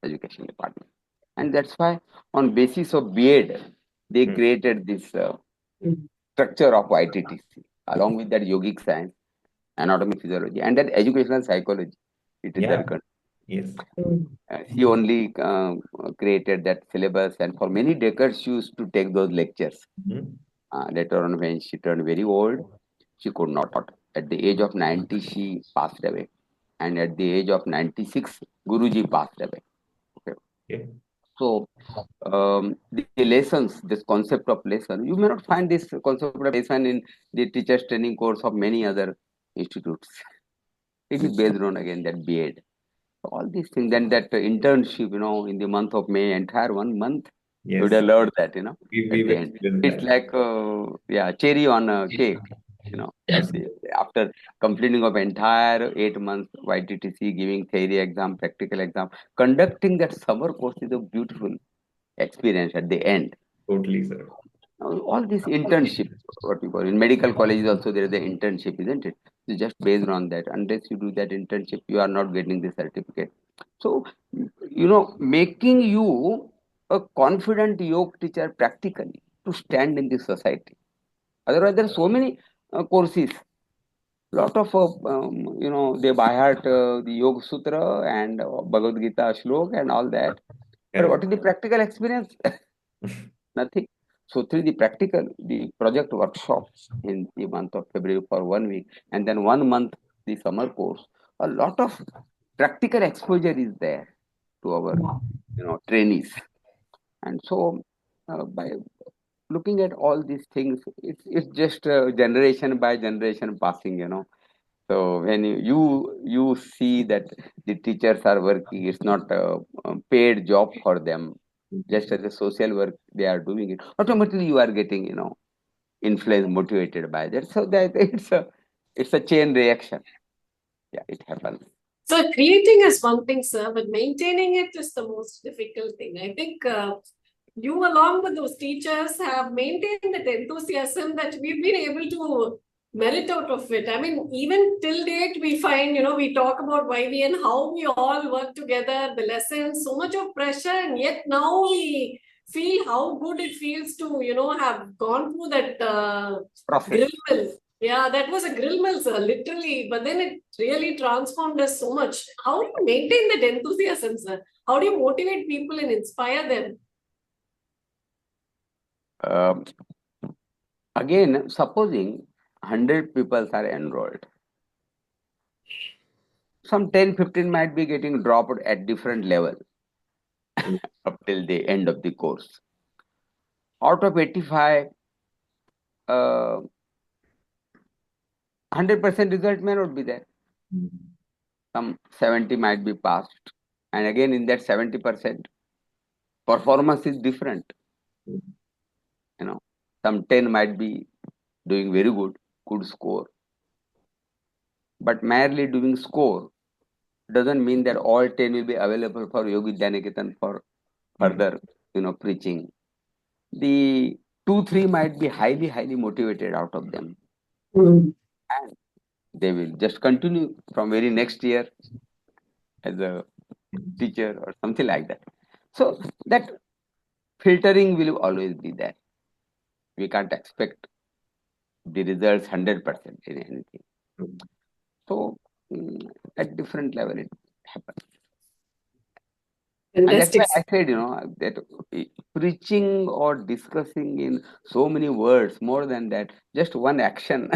Education Department. And that's why on basis of B.Ed, they created this structure of YTTC, along with that yogic science, anatomy, physiology, and that educational psychology. It is Yeah. their Yes. She only created that syllabus, and for many decades she used to take those lectures. Mhm. Later on, when she turned very old, she could not. At the age of 90, she passed away. And at the age of 96, Guruji passed away. Okay. Okay. So, the lessons, this concept of lesson, you may not find this concept of lesson in the teacher's training course of many other institutes. It is based on, again, that B.Ed. All these things. Then that internship, in the month of May, entire 1 month, you would Yes, have learned that, we at the will end. learn It's that. like, cherry on a cake, at the, after completing of entire 8 months YTTC, giving theory exam, practical exam, conducting that summer course is a beautiful experience at the end. Totally, sir. Now, all this internship, what we call in medical colleges also, there is the internship, isn't it? So just based on that, unless you do that internship, you are not getting the certificate. So, making you a confident yoga teacher practically to stand in the society. Otherwise, there are so many courses. Lot of, they by heart the Yoga Sutra and Bhagavad Gita Shlok and all that. But what Correct. is the practical experience? Nothing. So through the practical, the project workshop in the month of February for 1 week, and then 1 month the summer course, a lot of practical exposure is there to our trainees. And so by looking at all these things, it's just generation by generation passing. So when you see that the teachers are working, it's not a paid job for them, just as a social work they are doing it. Automatically you are getting influenced, motivated by that. So that it's a chain reaction. Yeah, it happens. So creating is one thing, sir, but maintaining it is the most difficult thing. I think you, along with those teachers, have maintained that enthusiasm that we've been able to merit out of it. I mean, even till date, we find, we talk about YV and how we all work together, the lessons, so much of pressure, and yet now we feel how good it feels to, have gone through that Process. grill mill. Yeah, that was a grill mill, sir, literally. But then it really transformed us so much. How do you maintain that enthusiasm, sir? How do you motivate people and inspire them? Um, Again, supposing 100 people are enrolled, some 10, 15 might be getting dropped at different level up till the end of the course. Out of 85, 100% result may not be there. Some 70 might be passed. And again, in that 70%, performance is different. Some 10 might be doing very good score. But merely doing score doesn't mean that all 10 will be available for Yogi Dhaniketan for further, preaching. The 2, 3 might be highly, highly motivated out of them. And they will just continue from very next year as a teacher or something like that. So that filtering will always be there. We can't expect the results 100% in anything. So at different level it happens. And that's why Fantastic. I said, that preaching or discussing in so many words, more than that, just one action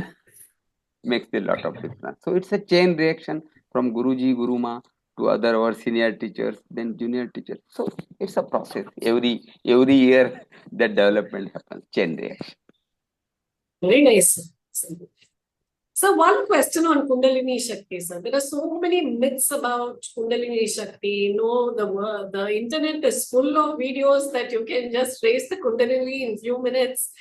makes a lot of difference. So it's a chain reaction from Guruji, Guruma to other our senior teachers, then junior teachers. So it's a process. Every year that development happens, chain reaction. Very nice. So one question on Kundalini Shakti, sir. There are so many myths about Kundalini Shakti. The internet is full of videos that you can just raise the Kundalini in few minutes,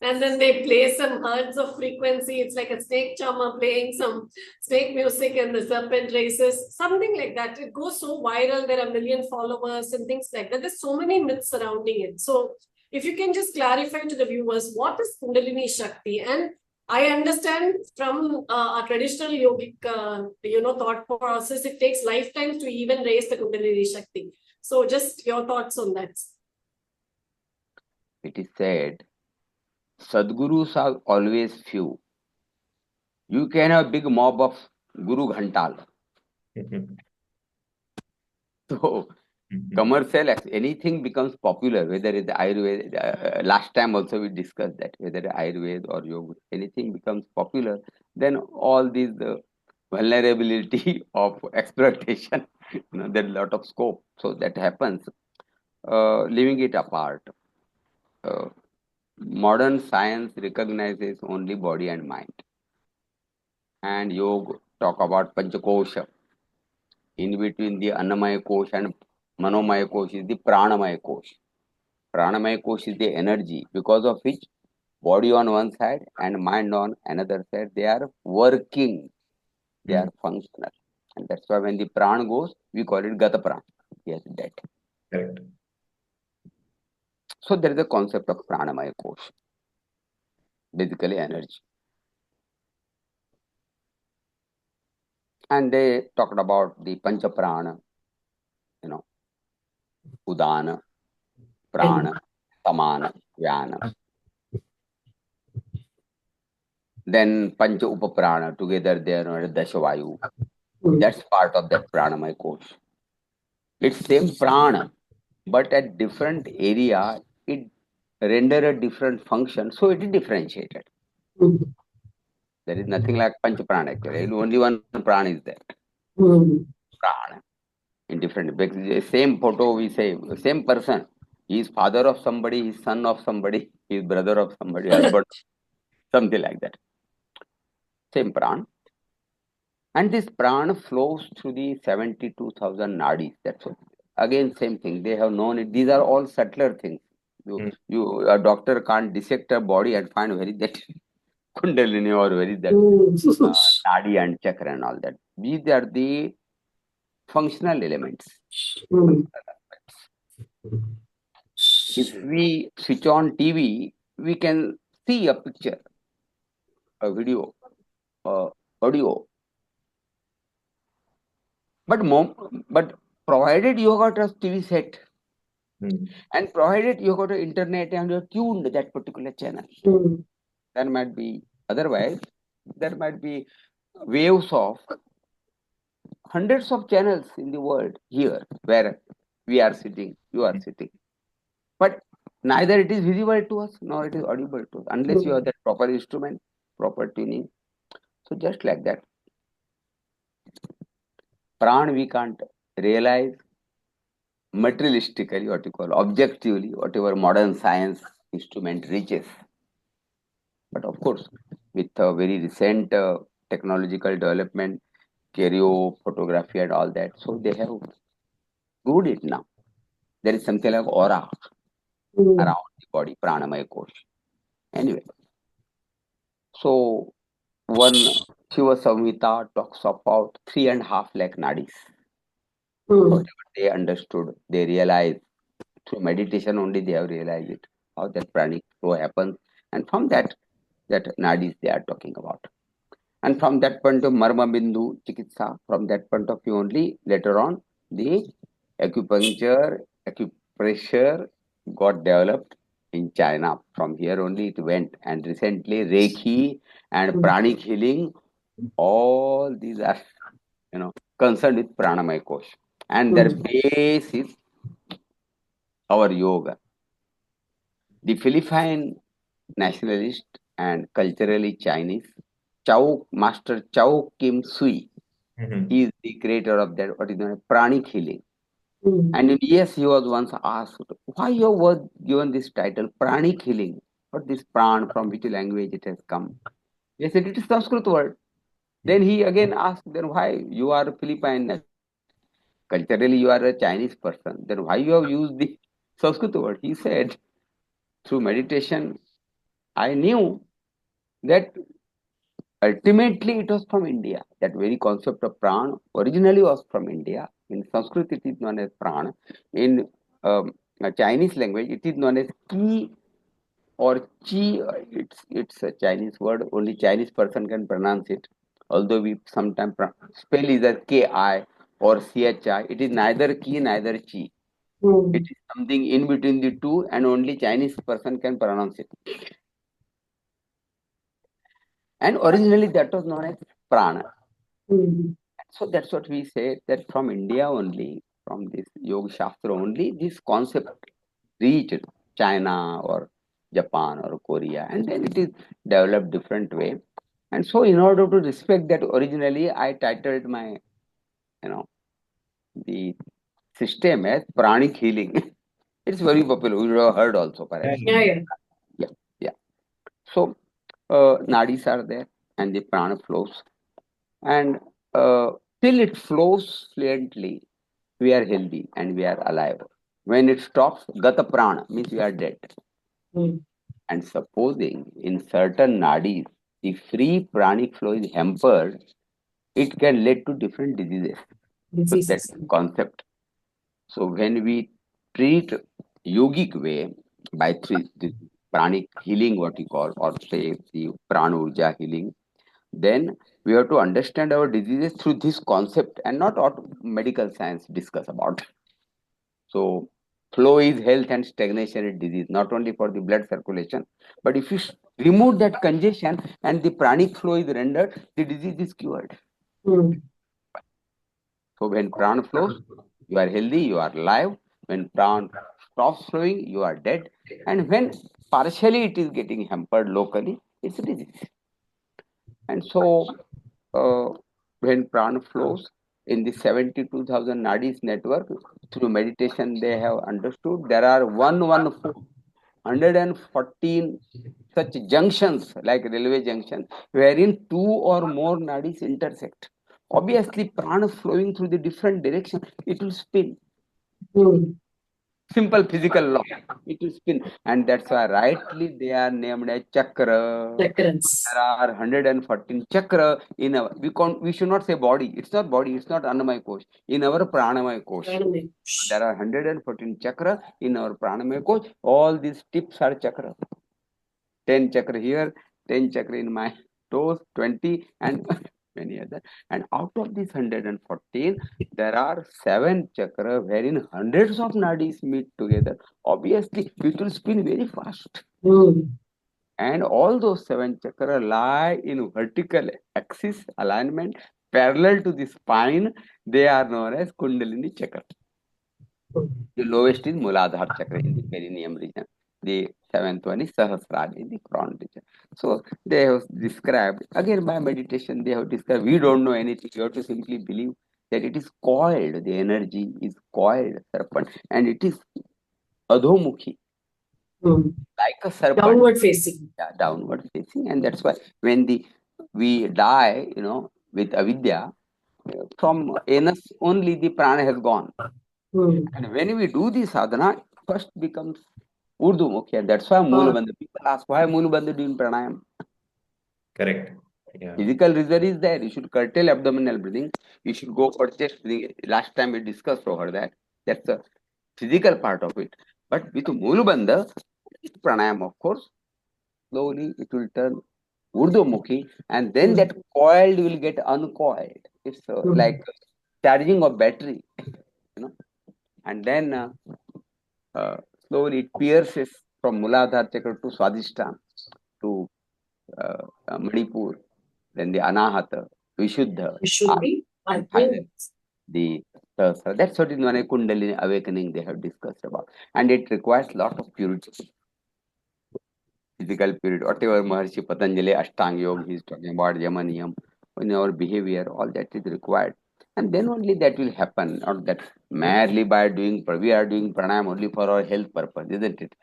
and then they play some hertz of frequency. It's like a snake charmer playing some snake music and the serpent races, something like that. It goes so viral. There are a million followers and things like that. There's so many myths surrounding it. So if you can just clarify to the viewers, what is Kundalini Shakti? And I understand from a traditional yogic, thought process, it takes lifetimes to even raise the Kundalini Shakti. So just your thoughts on that. It is said, Sadgurus are always few. You can have a big mob of Guru Ghantal. So commercial, anything becomes popular, whether it's Ayurveda. Last time also we discussed that, whether Ayurveda or Yoga, anything becomes popular, then all these vulnerability of exploitation, there's a lot of scope. So that happens. Leaving it apart, uh, modern science recognizes only body and mind, and yoga talk about panchakosha. In between the annamaya kosh and manomaya kosh is the pranamaya kosh. Pranamaya kosh is the energy because of which body on one side and mind on another side, they are working, they are functional. And that's why when the pran goes, we call it gata pran. Yes, that. Correct. So there is a concept of pranamaya kosh, basically energy. And they talked about the pancha prana, udana, prana, samana, vyana. Then pancha upaprana, together they are known as dashavayu. That's part of that pranamaya kosh. It's same prana, but at different area, it render a different function, so it is differentiated. There is nothing like pancha prana actually. Only one prana is there. Prana. In different, because same photo we say, same person. He is father of somebody, he is son of somebody, he is brother of somebody, husband, something like that. Same prana. And this prana flows through the 72,000 nadis. That's what. Again, same thing. They have known it. These are all subtler things. A doctor can't dissect a body and find where is that kundalini or where is that nadi and chakra and all that. These are the functional elements. If we switch on TV, we can see a picture, a video, audio. But provided you got a TV set, and provided you got an internet and you're tuned that particular channel, there might be, otherwise, there might be waves of hundreds of channels in the world here where we are sitting, you are sitting. But neither it is visible to us nor it is audible to us unless you have that proper instrument, proper tuning. So just like that, pran we can't realize materialistically, what you call objectively, whatever modern science instrument reaches. But of course, with a very recent technological development, stereo photography and all that, so they have proved it now. There is something like aura around the body, pranamaya kosh. Anyway, so one Shiva Samhita talks about 3.5 lakh nadis. Whatever they understood, they realized through meditation only they have realized it, how that pranic flow happens. And from that nadis they are talking about. And from that point of Marma Bindu Chikitsa, from that point of view only, later on, the acupuncture, acupressure got developed in China. From here only it went. And recently, Reiki and pranic healing, all these are, concerned with pranamaya kosh. And their base is our yoga. The Philippine nationalist and culturally Chinese, Master Chow Kim Sui, he is the creator of that, what is known as pranic healing. And yes, he was once asked, why you was given this title, pranic healing? What this pran, from which language it has come? He said, it is Sanskrit word. Then he again asked, then why you are a Philippine nationalist? Culturally, you are a Chinese person. Then why you have used the Sanskrit word? He said, through meditation, I knew that ultimately it was from India. That very concept of pran originally was from India. In Sanskrit, it is known as pran. In Chinese language, it is known as ki or chi. It's a Chinese word. Only Chinese person can pronounce it. Although we sometimes spell either ki or chi. It is neither ki, neither chi. It is something in between the two, and only Chinese person can pronounce it. And originally that was known as prana. So that's what we say, that from India only, from this Yoga Shastra only, this concept reached China or Japan or Korea, and then it is developed different way. And so in order to respect that, originally I titled my, the system as pranic healing. It's very popular. You have heard also, perhaps. Yeah. Yeah, yeah. So nadis are there and the prana flows, and till it flows fluently, we are healthy and we are alive. When it stops, gata prana means we are dead. And supposing in certain nadis the free pranic flow is hampered, it can lead to different diseases. So that's the concept. So when we treat yogic way by the pranic healing, what you call, or say the prana urja healing, then we have to understand our diseases through this concept and not what medical science discuss about. So flow is health and stagnation is disease, not only for the blood circulation, but if you remove that congestion and the pranic flow is rendered, the disease is cured. So when prana flows, you are healthy, you are alive. When prana stops flowing, you are dead. And when partially it is getting hampered locally, it's a disease. And so when prana flows in the 72,000 nadis network, through meditation they have understood there are 114 such junctions like railway junction wherein two or more nadis intersect. Obviously, prana flowing through the different direction, it will spin. Simple physical law, it will spin, and that's why rightly they are named as chakra. Chakrams. There are 114 chakra in our. We should not say body. It's not body. It's not annamaya kosh. In our pranamaya kosh, there are 114 chakra in our pranamaya kosh. All these tips are chakra. 10 chakra here, 10 chakra in my toes, 20, and many other. And out of these 114, there are 7 chakra wherein hundreds of nadis meet together. Obviously, it will spin very fast. And all those 7 chakra lie in vertical axis alignment parallel to the spine. They are known as Kundalini chakra. The lowest is Muladhara chakra in the perineum region. The 7th one is Sahasrara in the crown region. So they have described, again by meditation, they have described, we don't know anything. You have to simply believe that it is coiled, the energy is coiled serpent, and it is adhomukhi, like a serpent. Downward facing. Yeah, downward facing. And that's why when we die, with avidya, from anus only the prana has gone. And when we do the sadhana, first becomes Urdhumukhi. And that's why Moolabandha. People ask, why Moolabandha doing pranayam? Correct. Yeah. Physical reason is there. You should curtail abdominal breathing. You should go for chest breathing. Last time we discussed over that. That's the physical part of it. But with Moolabandha, pranayam, of course, slowly it will turn Urdhumukhi, and then that coiled will get uncoiled. It's like charging of battery, and then slowly it pierces from Muladhara chakra to Swadhisthana to Manipur, then the Anahata, Vishuddha, finally the Sahasrara. That's what in one Kundalini awakening they have discussed about, and it requires lot of purity. Physical purity, whatever Maharshi Patanjali Ashtanga Yoga he is talking about, Yamaniyam, in our behavior, all that is required. And then only that will happen, not that merely by doing, we are doing pranayam only for our health purpose, isn't it?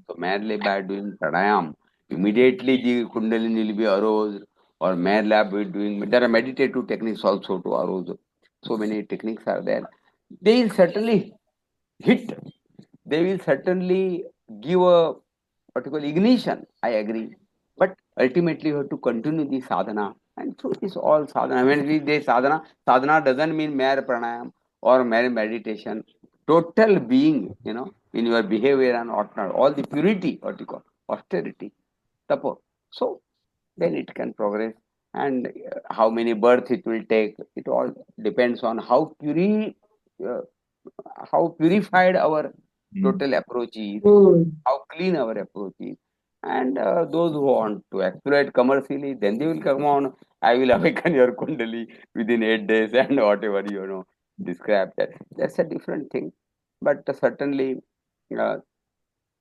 So merely by doing pranayam, immediately the kundalini will be aroused, or merely by doing, there are meditative techniques also to arouse. So many techniques are there. They will certainly hit, they will certainly give a particular ignition, I agree. But ultimately you have to continue the sadhana. And through this all sadhana, when we say sadhana, sadhana doesn't mean mere pranayam or mere meditation. Total being, in your behavior and whatnot, all the purity, what you call, austerity, tapo. So then it can progress. And how many births it will take, it all depends on uh, how purified our total approach is, how clean our approach is. And those who want to exploit commercially, then they will come on, I will awaken your kundali within 8 days and whatever, describe that. That's a different thing. But certainly, uh,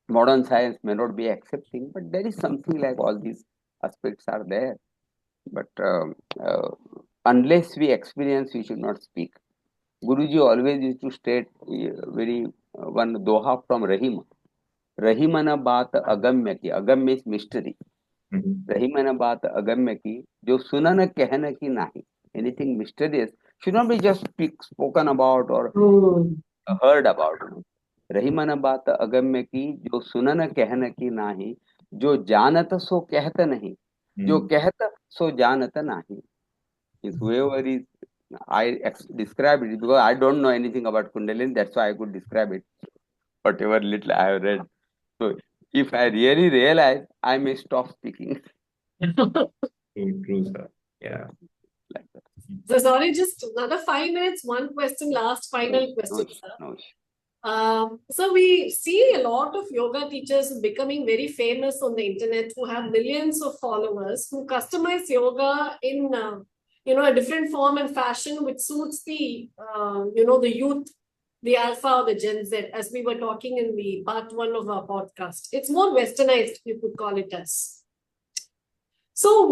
modern science may not be accepting, but there is something like all these aspects are there. But unless we experience, we should not speak. Guruji always used to state very one doha from Rahim. Rahiman बात अगम्य की, अगम्य is mystery. Rahiman बात अगम्य की, जो सुनन कहन की नाही. Anything mysterious should not be just spoken about or heard about. Rahiman बात अगम्य की, जो सुनन कहन की नाही. जो जानत सो कहत नहीं, जो कहत सो जानत नाही. If whoever is, I describe it because I don't know anything about Kundalini, that's why I could describe it. Whatever little I have read. So if I really realize, I may stop speaking. True, sir. Yeah. Like that. So sorry, just another 5 minutes. One question, last final question, sir. No. So we see a lot of yoga teachers becoming very famous on the internet who have millions of followers who customize yoga in a different form and fashion which suits the the youth, the alpha or the Gen Z, as we were talking in the part 1 of our podcast. It's more westernized, you could call it as. So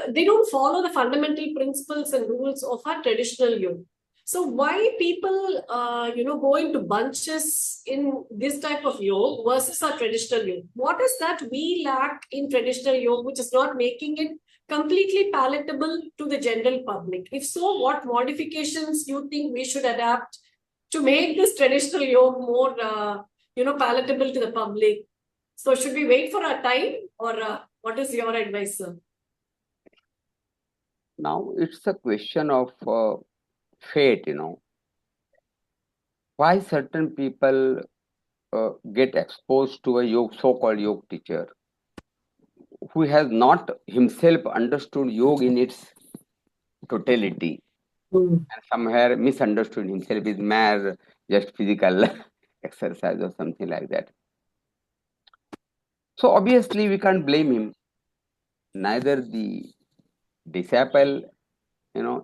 they don't follow the fundamental principles and rules of our traditional yoga. So why people, go into bunches in this type of yoga versus our traditional yoga? What is that we lack in traditional yoga, which is not making it completely palatable to the general public? If so, what modifications you think we should adapt to make this traditional yoga more, palatable to the public? So should we wait for our time, or what is your advice, sir? Now it's a question of fate, Why certain people get exposed to a so-called yoga teacher who has not himself understood yoga in its totality and somewhere misunderstood himself is mere just physical exercise or something like that. So obviously we can't blame him. Neither the disciple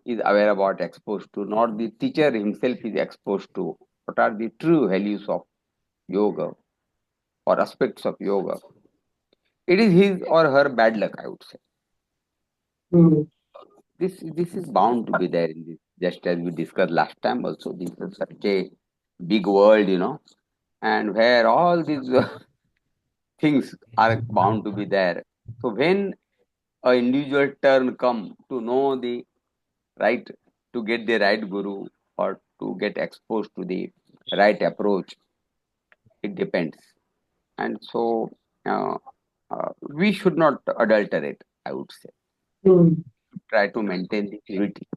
is aware about exposed to, nor the teacher himself is exposed to what are the true values of yoga or aspects of yoga. It is his or her bad luck, I would say. This is bound to be there in this, just as we discussed last time also. This is such a big world, and where all these things are bound to be there. So when an individual turn come to know the right, to get the right guru or to get exposed to the right approach, it depends. And so we should not adulterate, I would say. Try to maintain the purity.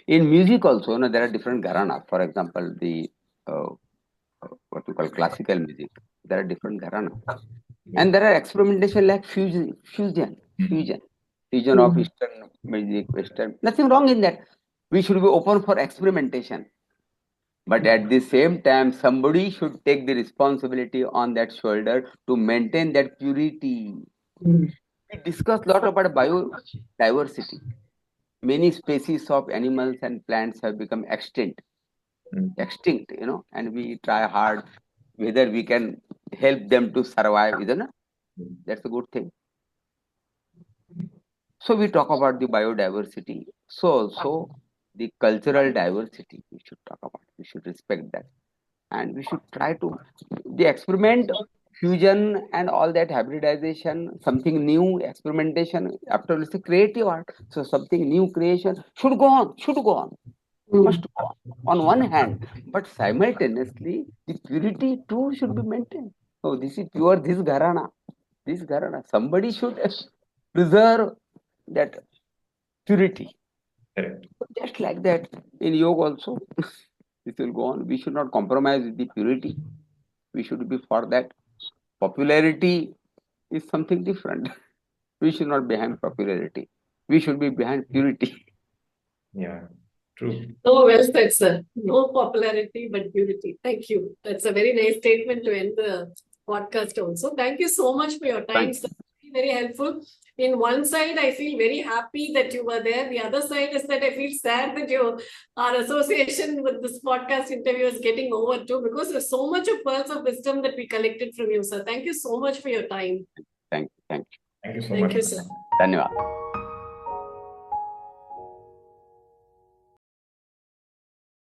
In music also, there are different gharana. For example, the what we call classical music, there are different gharana. And there are experimentation like fusion of Eastern music, Western. Nothing wrong in that. We should be open for experimentation. But at the same time, somebody should take the responsibility on that shoulder to maintain that purity. We discussed a lot about biodiversity. Many species of animals and plants have become extinct, and we try hard whether we can help them to survive, isn't it? That's a good thing. So we talk about the biodiversity. So also the cultural diversity we should talk about. We should respect that. And we should try to the experiment, fusion and all that hybridization, something new, experimentation, after all it's a creative art. So something new creation should go on, must go on one hand, but simultaneously the purity too should be maintained. So this is pure, this gharana. Somebody should preserve that purity. Correct. Just like that in yoga also, this will go on. We should not compromise with the purity. We should be for that. Popularity is something different. We should not be behind popularity. We should be behind purity. Yeah, true. Oh, well said, sir. No popularity, but purity. Thank you. That's a very nice statement to end the podcast also. Thank you so much for your time, sir. Very helpful. In one side, I feel very happy that you were there. The other side is that I feel sad that our association with this podcast interview is getting over too, because there's so much of pearls of wisdom that we collected from you, sir. Thank you so much for your time. Thank you. Thank you so Thank much. you, sir. धन्यवाद।